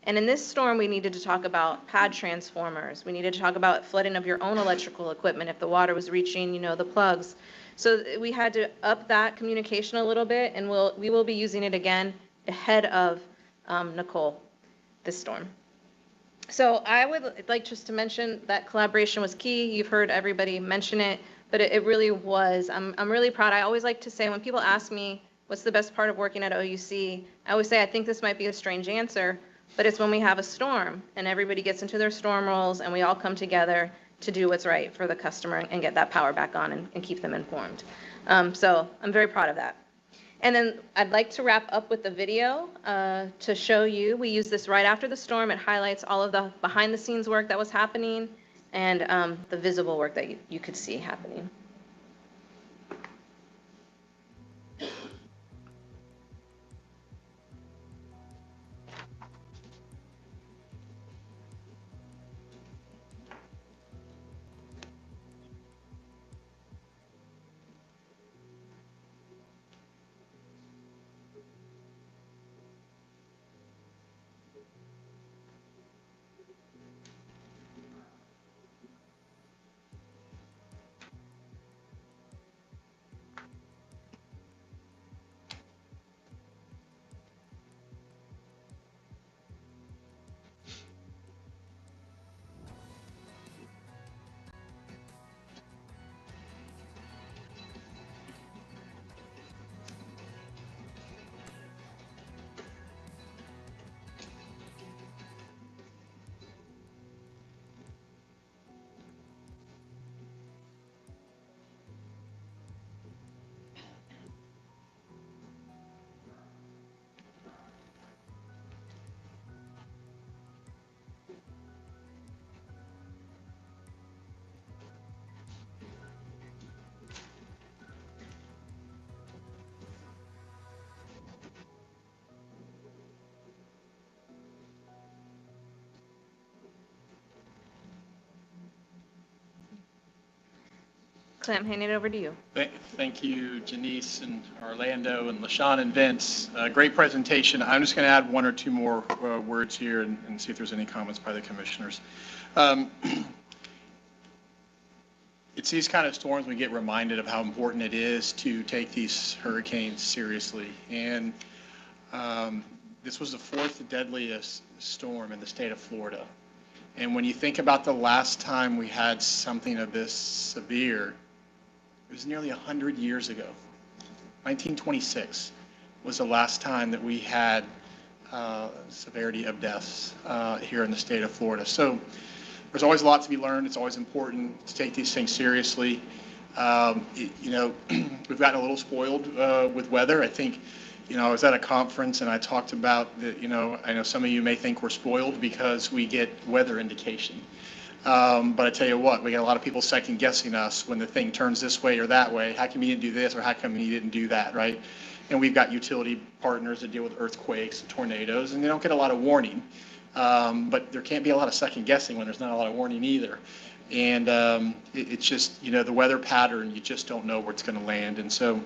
S9: And in this storm, we needed to talk about pad transformers. We needed to talk about flooding of your own electrical equipment if the water was reaching, the plugs. So we had to up that communication a little bit, and we will be using it again ahead of Nicole, this storm. So I would like just to mention that collaboration was key. You've heard everybody mention it, but it really was. I'm really proud. I always like to say when people ask me what's the best part of working at OUC, I always say I think this might be a strange answer, but it's when we have a storm and everybody gets into their storm roles and we all come together to do what's right for the customer and get that power back on and keep them informed. So I'm very proud of that. And then I'd like to wrap up with the video to show you. We use this right after the storm. It highlights all of the behind the scenes work that was happening and the visible work that you could see happening. Clint, I'm handing it over to you.
S6: Thank you, Janice and Orlando and LaShawn and Vince. Great presentation. I'm just going to add one or two more words here and see if there's any comments by the commissioners. It's these kind of storms we get reminded of how important it is to take these hurricanes seriously. And this was the fourth deadliest storm in the state of Florida. And when you think about the last time we had something of this severe, it was nearly 100 years ago. 1926 was the last time that we had severity of deaths here in the state of Florida. So there's always a lot to be learned. It's always important to take these things seriously. You know, we've gotten a little spoiled with weather. I think, you know, I was at a conference and I talked about that, you know, I know some of you may think we're spoiled because we get weather indication. But I tell you what, we got a lot of people second guessing us when the thing turns this way or that way. How come you didn't do this or how come you didn't do that, right? And we've got utility partners that deal with earthquakes and tornadoes and they don't get a lot of warning. But there can't be a lot of second guessing when there's not a lot of warning either. And it's just, you know, the weather pattern, you just don't know where it's going to land. And so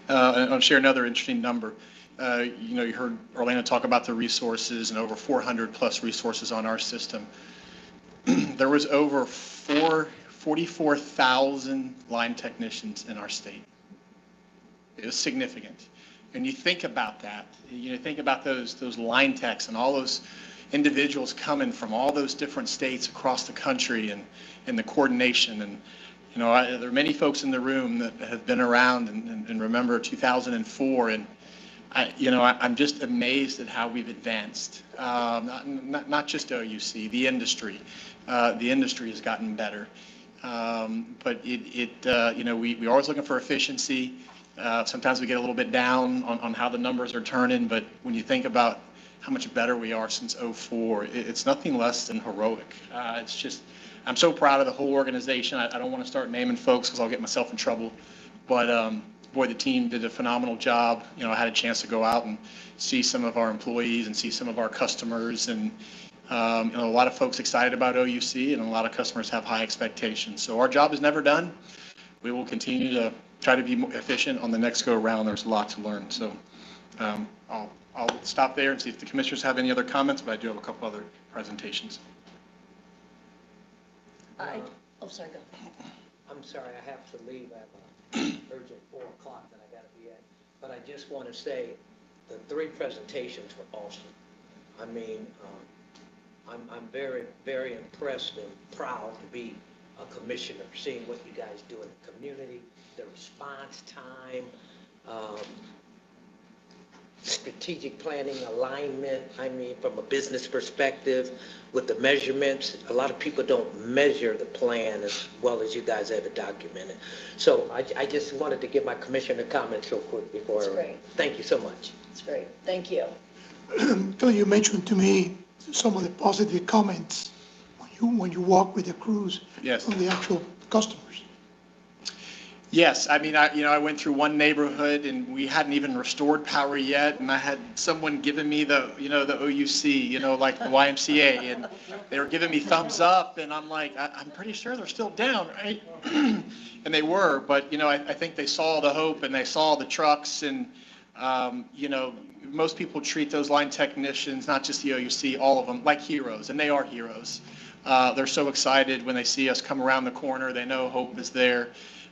S6: I'll share another interesting number. You know, you heard Orlando talk about the resources and over 400 plus resources on our system. There was over 44,000 line technicians in our state. It was significant. And you think about that, you know, think about those line techs and all those individuals coming from all those different states across the country and the coordination. And, you know, there are many folks in the room that have been around and remember 2004. And, I'm just amazed at how we've advanced, not just OUC, the industry. The industry has gotten better. But we're always looking for efficiency. Sometimes we get a little bit down on how the numbers are turning, but when you think about how much better we are since '04, it's nothing less than heroic. It's just, I'm so proud of the whole organization. I don't want to start naming folks because I'll get myself in trouble, but boy, the team did a phenomenal job. You know, I had a chance to go out and see some of our employees and see some of our customers, and a lot of folks excited about OUC, and a lot of customers have high expectations. So our job is never done. We will continue to try to be more efficient on the next go around. There's a lot to learn. So I'll stop there and see if the commissioners have any other comments, but I do have a couple other presentations.
S1: Sorry, go.
S11: I'm sorry, I have to leave. I have an urgent 4 o'clock that I got to be at. But I just want to say the 3 presentations were awesome. I mean, I'm very, very impressed and proud to be a commissioner, seeing what you guys do in the community, the response time, strategic planning, alignment. I mean, from a business perspective, with the measurements, a lot of people don't measure the plan as well as you guys have it documented. So I just wanted to give my commissioner comments real quick before.
S1: That's great.
S11: Thank you so much.
S1: That's great. Thank you.
S10: Phil, you mentioned to me some of the positive comments when you walk with the crews.
S6: Yes.
S10: From the actual customers.
S6: Yes, I mean, I went through one neighborhood and we hadn't even restored power yet, and I had someone giving me the OUC, like the YMCA, and they were giving me thumbs up, and I'm like, I'm pretty sure they're still down, right? And they were, but, I think they saw the hope and they saw the trucks, and, most people treat those line technicians, not just the OUC, all of them, like heroes, and they are heroes. They're so excited when they see us come around the corner. They know hope is there.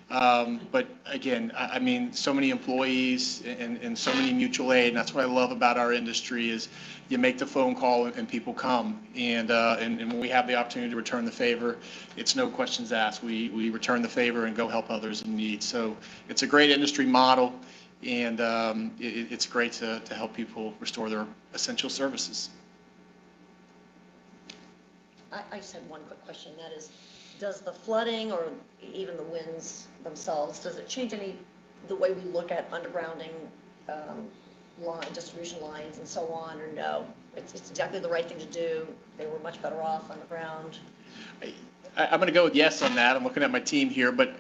S6: But again, I mean, so many employees and so many mutual aid, and that's what I love about our industry is you make the phone call and people come. And when we have the opportunity to return the favor, it's no questions asked. We return the favor and go help others in need. So it's a great industry model, and it's great to help people restore their essential services.
S1: I just had one quick question. That is, does the flooding or even the winds themselves, does it change the way we look at undergrounding distribution lines and so on, or no? It's exactly the right thing to do. They were much better off underground.
S6: I'm going to go with yes on that. I'm looking at my team here, but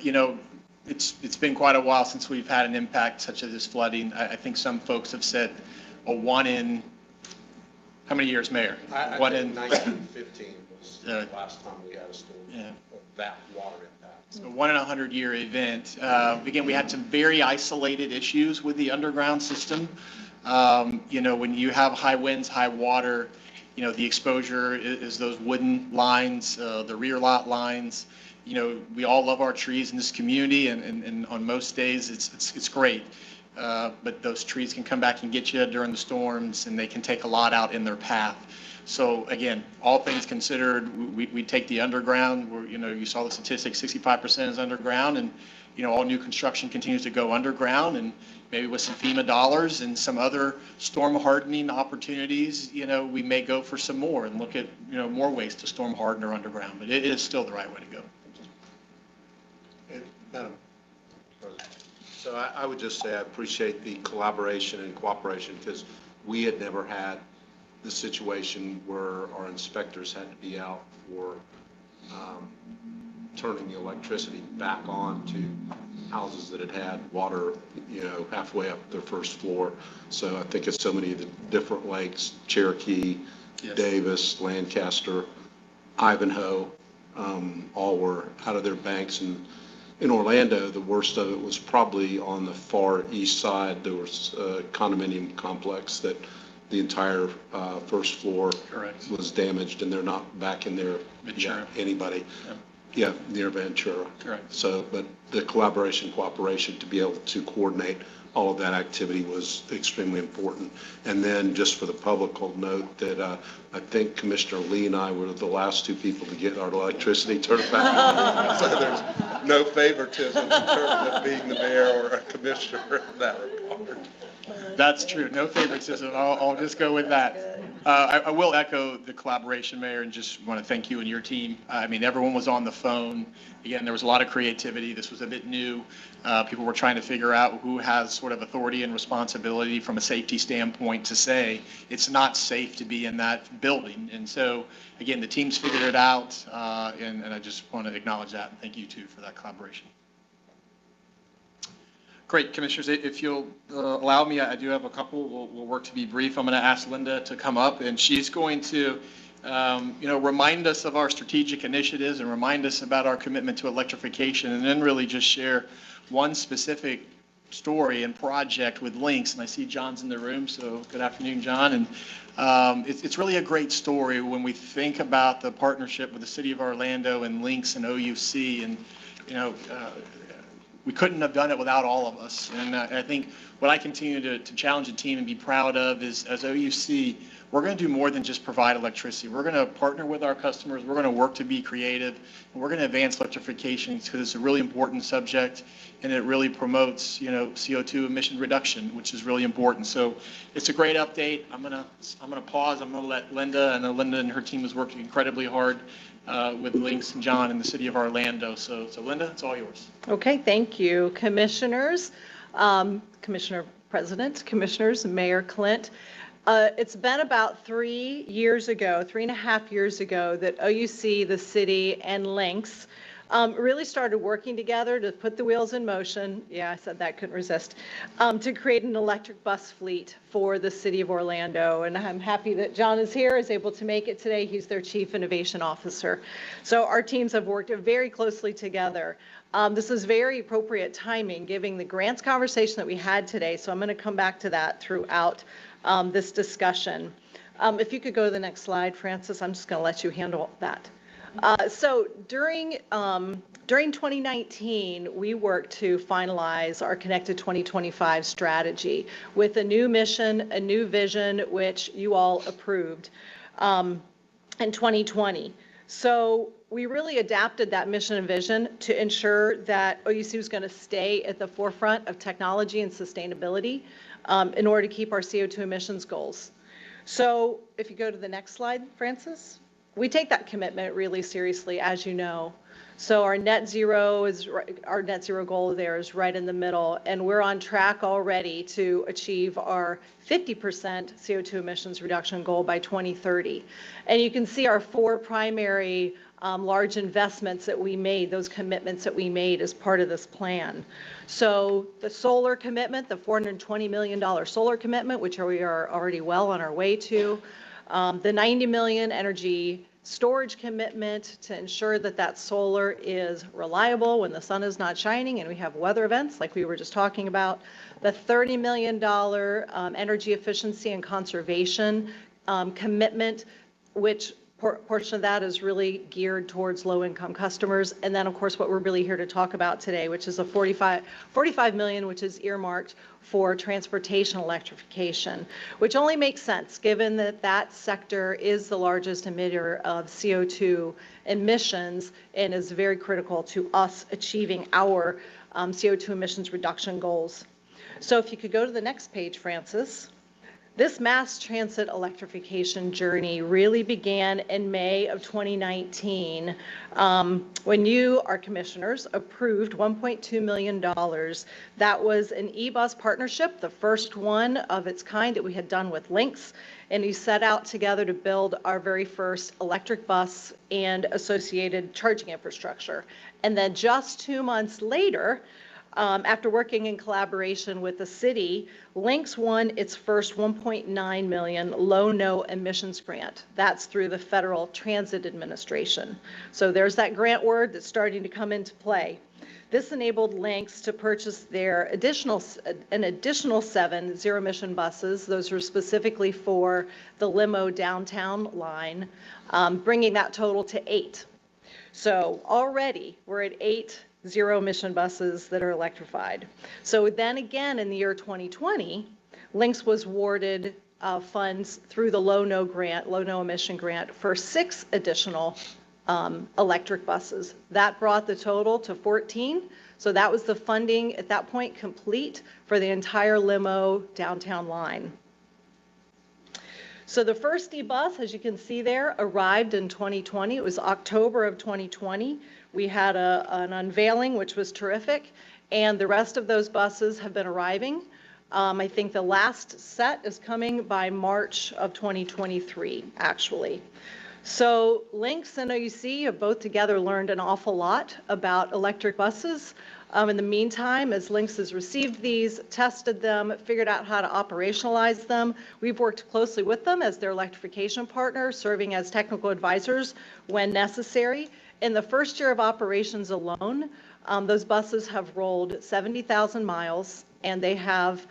S6: it's been quite a while since we've had an impact such as this flooding. I think some folks have said a 1 in, how many years, Mayor?
S8: I
S6: 1
S8: think
S6: in
S8: 1915 was the last time we had a storm of that water impact.
S6: It's a 1 in a 100-year event. Again, we had some very isolated issues with the underground system. When you have high winds, high water, the exposure is those wooden lines, the rear lot lines. We all love our trees in this community, and on most days, it's great. But those trees can come back and get you during the storms, and they can take a lot out in their path. So again, all things considered, we take the underground, where, you saw the statistics, 65% is underground, and, all new construction continues to go underground, and maybe with some FEMA dollars and some other storm hardening opportunities, we may go for some more and look at, more ways to storm harden or underground, but it is still the right way to go.
S8: Madam President. So I would just say I appreciate the collaboration and cooperation, because we had never had the situation where our inspectors had to be out for turning the electricity back on to houses that had water, halfway up their first floor. So I think it's so many of the different lakes, Cherokee, yes, Davis, Lancaster, Ivanhoe, all were out of their banks. And in Orlando, the worst of it was probably on the far east side. There was a condominium complex that the entire first floor, correct, was damaged, and they're not back in there. Ventura. Yeah, anybody. Yeah, near Ventura. Correct. So, but the collaboration, cooperation to be able to coordinate all of that activity was extremely important. And then just for the public, I'll note that I think Commissioner Lee and I were the last two people to get our electricity turned back on. So there's no favoritism in terms of being the mayor or a commissioner in that regard.
S6: That's true. No favoritism. I'll just go with that. I will echo the collaboration, Mayor, and just want to thank you and your team. I mean, everyone was on the phone. Again, there was a lot of creativity. This was a bit new. People were trying to figure out who has sort of authority and responsibility from a safety standpoint to say it's not safe to be in that building. And so, again, the teams figured it out, and I just want to acknowledge that and thank you, too, for that collaboration. Great, Commissioners, if you'll allow me, I do have a couple. We'll work to be brief. I'm going to ask Linda to come up, and she's going to, remind us of our strategic initiatives and remind us about our commitment to electrification, and then really just share one specific story and project with Lynx. And I see John's in the room, so good afternoon, John. And it's really a great story when we think about the partnership with the City of Orlando and Lynx and OUC, and we couldn't have done it without all of us. And I think what I continue to challenge the team and be proud of is, as OUC, we're going to do more than just provide electricity. We're going to partner with our customers. We're going to work to be creative. And we're going to advance electrification because it's a really important subject, and it really promotes, CO2 emission reduction, which is really important. So it's a great update. I'm going to pause. I'm going to let Linda, I know Linda and her team is working incredibly hard with Lynx and John in the City of Orlando. So Linda, it's all yours.
S2: Okay, thank you, Commissioners, Commissioner President, Commissioners, Mayor Clint. It's been about 3 years ago, 3.5 years ago, that OUC, the city, and Lynx really started working together to put the wheels in motion. Yeah, I said that, couldn't resist. To create an electric bus fleet for the city of Orlando. And I'm happy that John is here, is able to make it today. He's their Chief Innovation Officer. So our teams have worked very closely together. This is very appropriate timing, given the grants conversation that we had today. So I'm going to come back to that throughout this discussion. If you could go to the next slide, Francis, I'm just going to let you handle that. So during 2019, we worked to finalize our Connected 2025 strategy with a new mission, a new vision, which you all approved in 2020. So we really adapted that mission and vision to ensure that OUC was going to stay at the forefront of technology and sustainability in order to keep our CO2 emissions goals. So if you go to the next slide, Francis. We take that commitment really seriously, as you know. So our net zero goal there is right in the middle, and we're on track already to achieve our 50% CO2 emissions reduction goal by 2030. And you can see our 4 primary large investments that we made, those commitments that we made as part of this plan. So the solar commitment, the $420 million solar commitment, which we are already well on our way to. The $90 million energy
S12: storage commitment to ensure that that solar is reliable when the sun is not shining and we have weather events like we were just talking about. The $30 million energy efficiency and conservation commitment, which portion of that is really geared towards low-income customers. And then, of course, what we're really here to talk about today, which is a $45 million, which is earmarked for transportation electrification, which only makes sense given that that sector is the largest emitter of CO2 emissions and is very critical to us achieving our CO2 emissions reduction goals. So if you could go to the next page, Francis. This mass transit electrification journey really began in May of 2019 when you, our commissioners, approved $1.2 million. That was an e-bus partnership, the first one of its kind that we had done with Lynx, and we set out together to build our very first electric bus and associated charging infrastructure. And then just 2 months later, after working in collaboration with the city, Lynx won its first $1.9 million low-no emissions grant. That's through the Federal Transit Administration. So there's that grant word that's starting to come into play. This enabled Lynx to purchase their an additional 7 zero-emission buses. Those were specifically for the limo downtown line, bringing that total to 8. So already we're at 8 zero-emission buses that are electrified. So then again, in the year 2020, Lynx was awarded funds through the low-no emission grant for 6 additional electric buses. That brought the total to 14. So that was the funding at that point complete for the entire limo downtown line. So the first e-bus, as you can see there, arrived in 2020. It was October of 2020. We had an unveiling, which was terrific, and the rest of those buses have been arriving. I think the last set is coming by March of 2023, actually. So Lynx and OUC have both together learned an awful lot about electric buses. In the meantime, as Lynx has received these, tested them, figured out how to operationalize them, we've worked closely with them as their electrification partner, serving as technical advisors when necessary. In the first year of operations alone, those buses have rolled 70,000 miles, and they have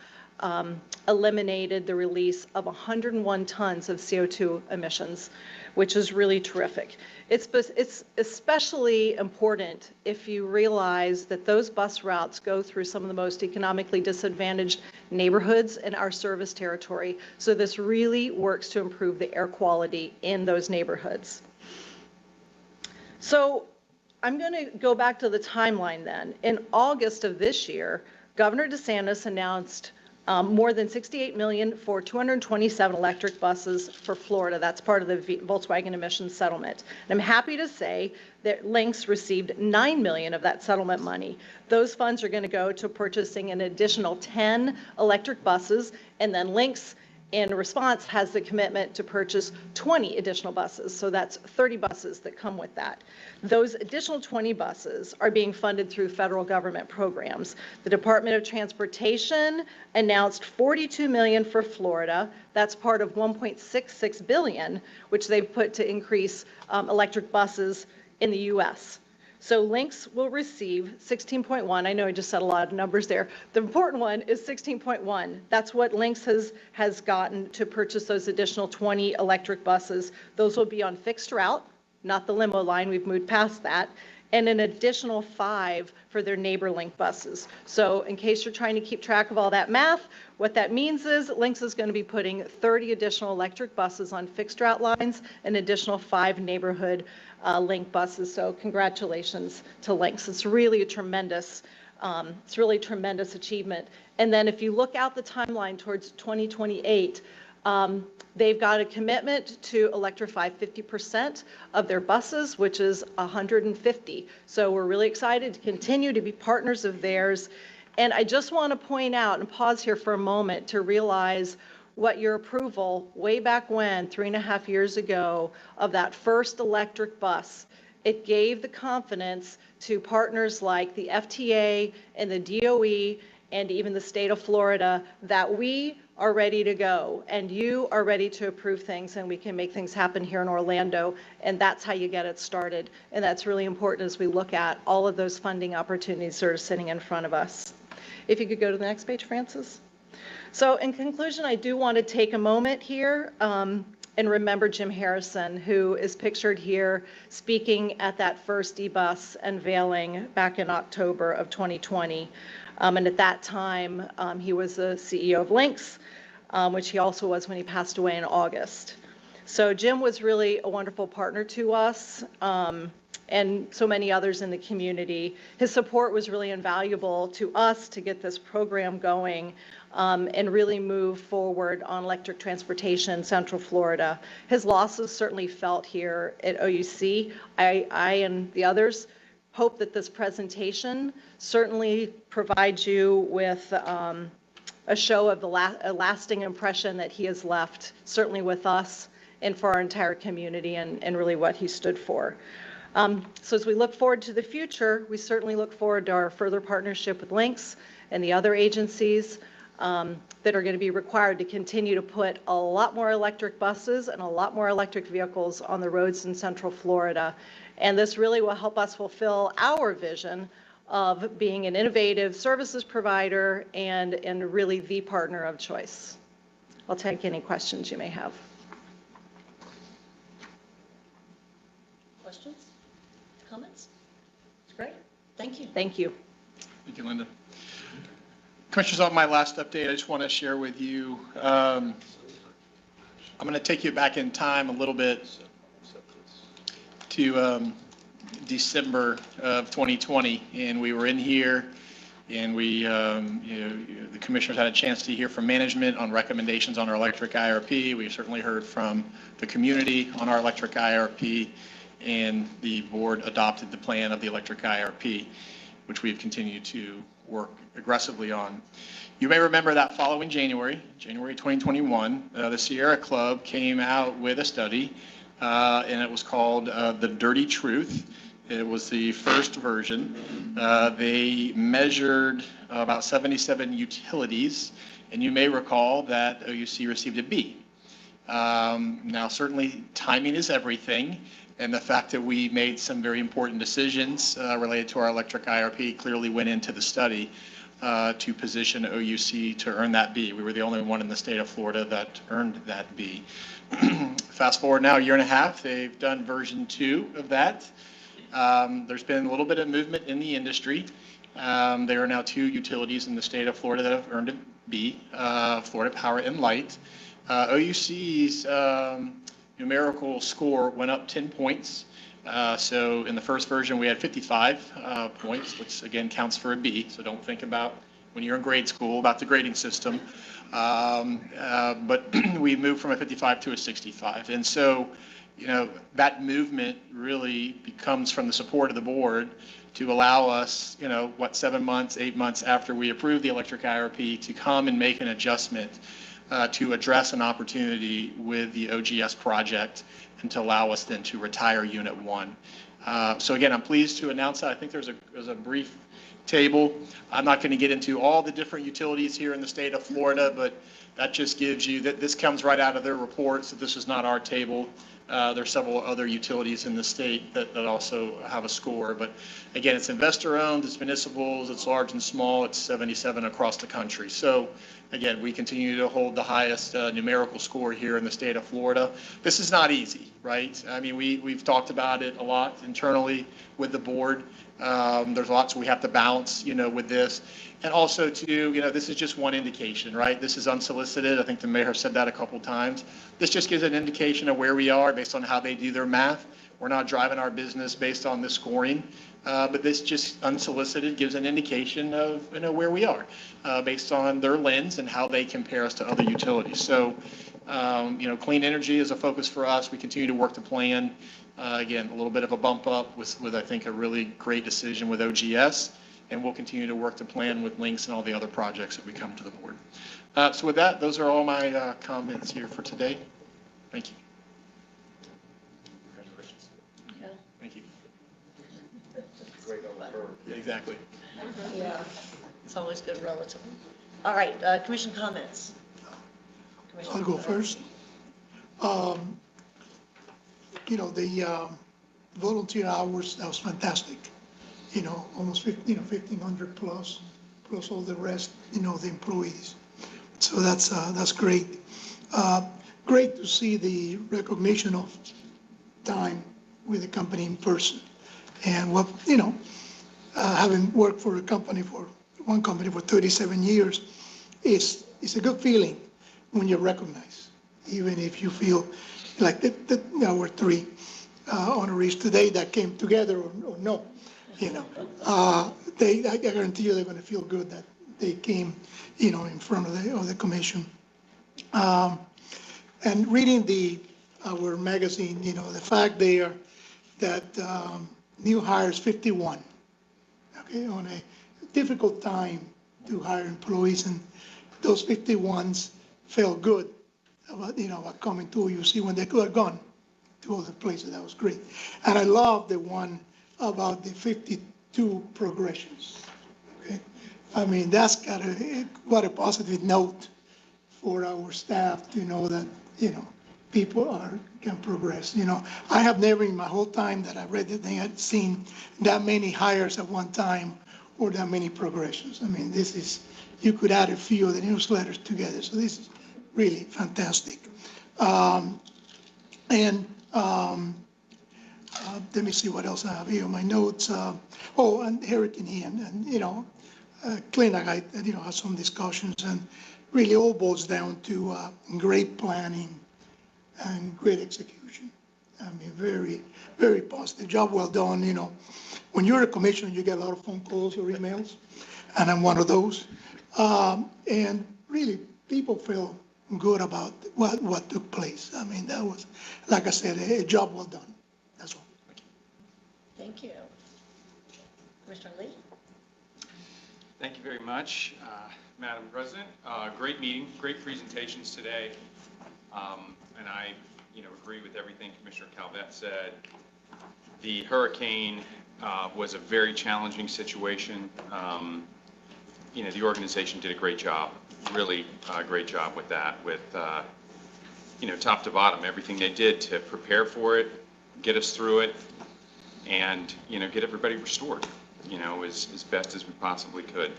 S12: eliminated the release of 101 tons of CO2 emissions, which is really terrific. It's especially important if you realize that those bus routes go through some of the most economically disadvantaged neighborhoods in our service territory. So this really works to improve the air quality in those neighborhoods. So I'm going to go back to the timeline then. In August of this year, Governor DeSantis announced more than $68 million for 227 electric buses for Florida. That's part of the Volkswagen emissions settlement. And I'm happy to say that Lynx received $9 million of that settlement money. Those funds are going to go to purchasing an additional 10 electric buses, and then Lynx, in response, has the commitment to purchase 20 additional buses. So that's 30 buses that come with that. Those additional 20 buses are being funded through federal government programs. The Department of Transportation announced $42 million for Florida. That's part of $1.66 billion, which they've put to increase electric buses in the U.S. So Lynx will receive 16.1. I know I just said a lot of numbers there. The important one is 16.1. That's what Lynx has gotten to purchase those additional 20 electric buses. Those will be on fixed route, not the limo line. We've moved past that. And an additional 5 for their NeighborLink buses. So in case you're trying to keep track of all that math, what that means is Lynx is going to be putting 30 additional electric buses on fixed route lines, an additional 5 neighborhood Link buses. So congratulations to Lynx. It's really a tremendous achievement. And then if you look out the timeline towards 2028, they've got a commitment to electrify 50% of their buses, which is 150. So we're really excited to continue to be partners of theirs. And I just want to point out and pause here for a moment to realize what your approval way back when, 3.5 years ago, of that first electric bus, it gave the confidence to partners like the FTA and the DOE and even the state of Florida that we
S15: are ready to go, and you are ready to approve things, and we can make things happen here in Orlando, and that's how you get it started. And that's really important as we look at all of those funding opportunities that are sitting in front of us. If you could go to the next page, Francis. So in conclusion, I do want to take a moment here and remember Jim Harrison, who is pictured here speaking at that first eBus unveiling back in October of 2020. And at that time, he was the CEO of Lynx, which he also was when he passed away in August. So Jim was really a wonderful partner to us and so many others in the community. His support was really invaluable to us to get this program going and really move forward on electric transportation in Central Florida. His loss is certainly felt here at OUC. I and the others hope that this presentation certainly provides you with a show of a lasting impression that he has left, certainly with us and for our entire community and really what he stood for. So as we look forward to the future, we certainly look forward to our further partnership with Lynx and the other agencies that are going to be required to continue to put a lot more electric buses and a lot more electric vehicles on the roads in Central Florida. And this really will help us fulfill our vision of being an innovative services provider and really the partner of choice. I'll take any questions you may have.
S1: Questions? Comments? Great. Thank you.
S15: Thank you.
S6: Thank you, Linda. Commissioners, on my last update, I just want to share with you, I'm going to take you back in time a little bit to December of 2020, and we were in here, and we, the commissioners had a chance to hear from management on recommendations on our electric IRP. We certainly heard from the community on our electric IRP, and the board adopted the plan of the electric IRP, which we've continued to work aggressively on. You may remember that following January 2021, the Sierra Club came out with a study, and it was called The Dirty Truth. It was the first version. They measured about 77 utilities, and you may recall that OUC received a B. Now, certainly timing is everything, and the fact that we made some very important decisions related to our electric IRP clearly went into the study to position OUC to earn that B. We were the only one in the state of Florida that earned that B. Fast forward now a year and a half, they've done version 2 of that. There's been a little bit of movement in the industry. There are now 2 utilities in the state of Florida that have earned a B, Florida Power and Light. OUC's numerical score went up 10 points. So in the first version, we had 55 points, which again counts for a B. So don't think about when you're in grade school about the grading system. But we moved from a 55 to a 65. And so, that movement really comes from the support of the board to allow us, 7 months, 8 months after we approve the electric IRP to come and make an adjustment to address an opportunity with the OGS project and to allow us then to retire Unit 1. So again, I'm pleased to announce that. I think there's a brief table. I'm not going to get into all the different utilities here in the state of Florida, but that just gives you, that this comes right out of their reports, that this is not our table. There's several other utilities in the state that also have a score. But again, it's investor-owned, it's municipals, it's large and small, it's 77 across the country. So again, we continue to hold the highest numerical score here in the state of Florida. This is not easy, right? I mean, we've talked about it a lot internally with the board. There's lots we have to balance, with this. And also too, this is just one indication, right? This is unsolicited. I think the mayor said that a couple times. This just gives an indication of where we are based on how they do their math. We're not driving our business based on the scoring, but this just unsolicited gives an indication of, where we are based on their lens and how they compare us to other utilities. So, clean energy is a focus for us. We continue to work the plan. Again, a little bit of a bump up with I think, a really great decision with OGS, and we'll continue to work the plan with Lynx and all the other projects that we come to the board. So with that, those are all my comments here for today. Thank you. Congratulations.
S1: Yeah.
S6: Thank you. Yeah, exactly.
S1: Yeah, it's always good relatively. All right, commission comments. Commissioner
S10: I'll go
S1: Rivera.
S10: first. The volunteer hours, that was fantastic. Almost 1,500 plus all the rest, the employees. So that's great. Great to see the recognition of time with the company in person. And having worked for one company for 37 years, it's a good feeling when you're recognized, even if you feel like there were three honorees today that came together or no, I guarantee you they're going to feel good that they came, in front of the commission. And reading our magazine, the fact there that new hires 51, okay, on a difficult time to hire employees, and those 51s felt good about coming to OUC when they could have gone to other places. That was great. And I love the one about the 52 progressions. Okay, I mean that's what a positive note for our staff to know that people can progress. I have never in my whole time that I read the thing had seen that many hires at one time or that many progressions. I mean, you could add a few of the newsletters together. So this is really fantastic. Let me see what else I have here on my notes. And Hurricane Ian, and Clint and I, had some discussions, and really all boils down to great planning and great execution. I mean, very, very positive job, well done. When you're a commissioner, you get a lot of phone calls or emails, and I'm one of those. And really, people feel good about what took place. I mean, that was, like I said, a job well done. That's all.
S1: Thank you. Commissioner Lee?
S16: Thank you very much, Madam President. Great meeting, great presentations today. And I, agree with everything Commissioner Calvet said. The hurricane was a very challenging situation. The organization did a great job, really a great job with that, with, top to bottom, everything they did to prepare for it, get us through it, and, get everybody restored, as best as we possibly could.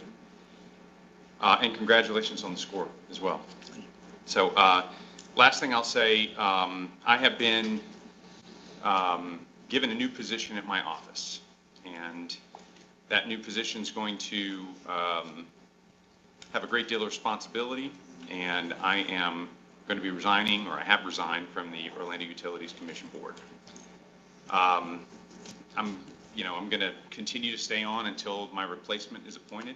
S16: And congratulations on the score as well. So last thing I'll say, I have been given a new position at my office, and that new position is going to have a great deal of responsibility, and I am going to be resigning, or I have resigned from the Orlando Utilities Commission Board. I'm going to continue to stay on until my replacement is appointed.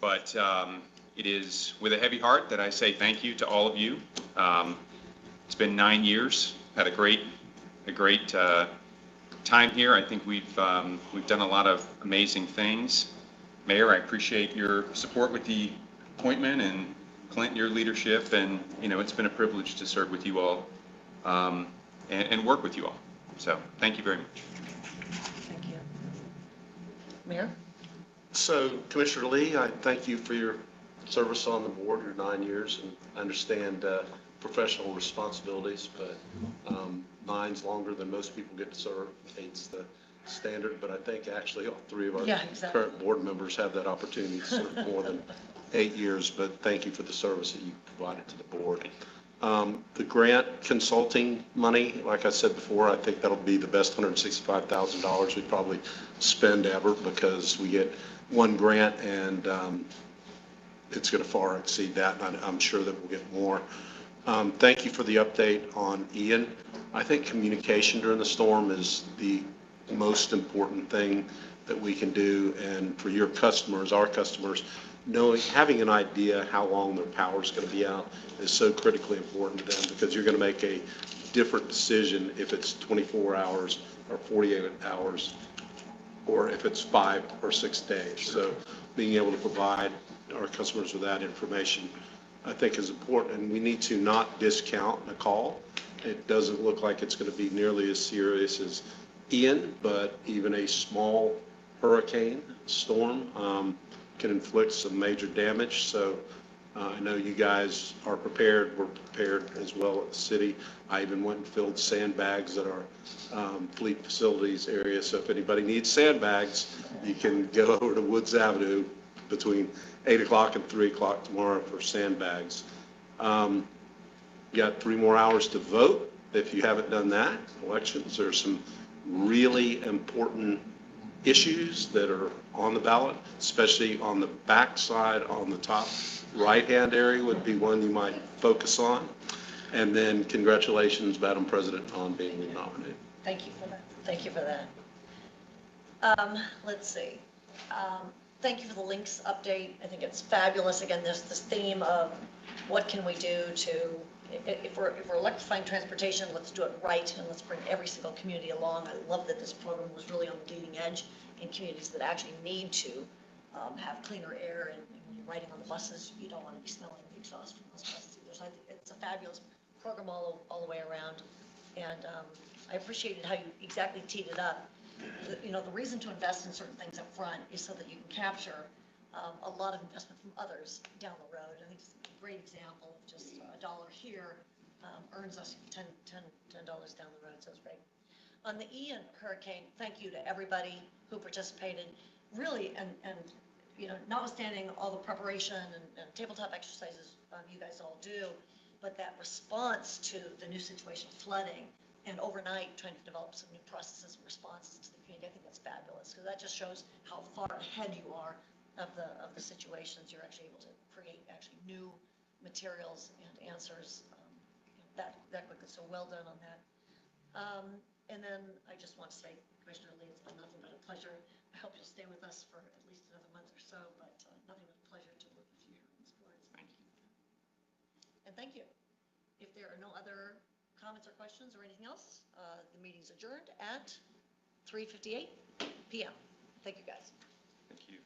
S16: But it is with a heavy heart that I say thank you to all of you. It's been 9 years. Had a great time here. I think we've done a lot of amazing things. Mayor, I appreciate your support with the appointment, and Clint, your leadership, and it's been a privilege to serve with you all and work with you all. So thank you very much.
S1: Thank you. Mayor?
S8: So, Commissioner Lee, I thank you for your service on the board, your 9 years, and I understand professional responsibilities, but 9's longer than most people get to serve. 8's the standard, but I think actually all three of our current board members have that opportunity to serve more than 8 years, but thank you for the service that you provided to the board. The grant consulting money, like I said before, I think that'll be the best $165,000 we probably spend ever, because we get one grant and it's going to far exceed that, and I'm sure that we'll get more. Thank you for the update on Ian. I think communication during the storm is the most important thing that we can do, and for your customers, our customers, having an idea how long their power is going to be out is so critically important to them, because you're going to make a different decision if it's 24 hours or 48 hours, or if it's 5 or 6 days. So being able to provide our customers with that information, I think, is important, and we need to not discount a call. It doesn't look like it's going to be nearly as serious as Ian, but even a small hurricane storm can inflict some major damage. So I know you guys are prepared, we're prepared as well at the city. I even went and filled sandbags at our fleet facilities area, so if anybody needs sandbags, you can go over to Woods Avenue between 8 o'clock and 3 o'clock tomorrow for sandbags. You got 3 more hours to vote. If you haven't done that, elections, there's some really important issues that are on the ballot, especially on the back side, on the top right-hand area would be one you might focus on. And then congratulations, Madam President, on being renominated.
S1: Thank you for that. Thank you for that. Let's see. Thank you for the links update. I think it's fabulous. Again, there's this theme of what can we do to, if we're electrifying transportation, let's do it right and let's bring every single community along. I love that this program was really on the leading edge in communities that actually need to have cleaner air, and when you're riding on the buses, you don't want to be smelling the exhaust from those buses either. So I think it's a fabulous program all the way around, and I appreciated how you exactly teed it up. The reason to invest in certain things up front is so that you can capture a lot of investment from others down the road. I think it's a great example of just $1 here earns us $10 down the road, so it's great. On the Ian hurricane, thank you to everybody who participated. Really, and notwithstanding all the preparation and tabletop exercises you guys all do, but that response to the new situation of flooding and overnight trying to develop some new processes and responses to the community, I think that's fabulous, because that just shows how far ahead you are of the situations. You're actually able to create actually new materials and answers that quickly. So well done on that. And then I just want to say, Commissioner Lee, it's been nothing but a pleasure. I hope you'll stay with us for at least another month or so, but nothing but a pleasure to work with you here on this board. Thank you. And thank you. If there are no other comments or questions or anything else, the meeting's adjourned at 3:58 p.m. Thank you, guys.
S16: Thank you.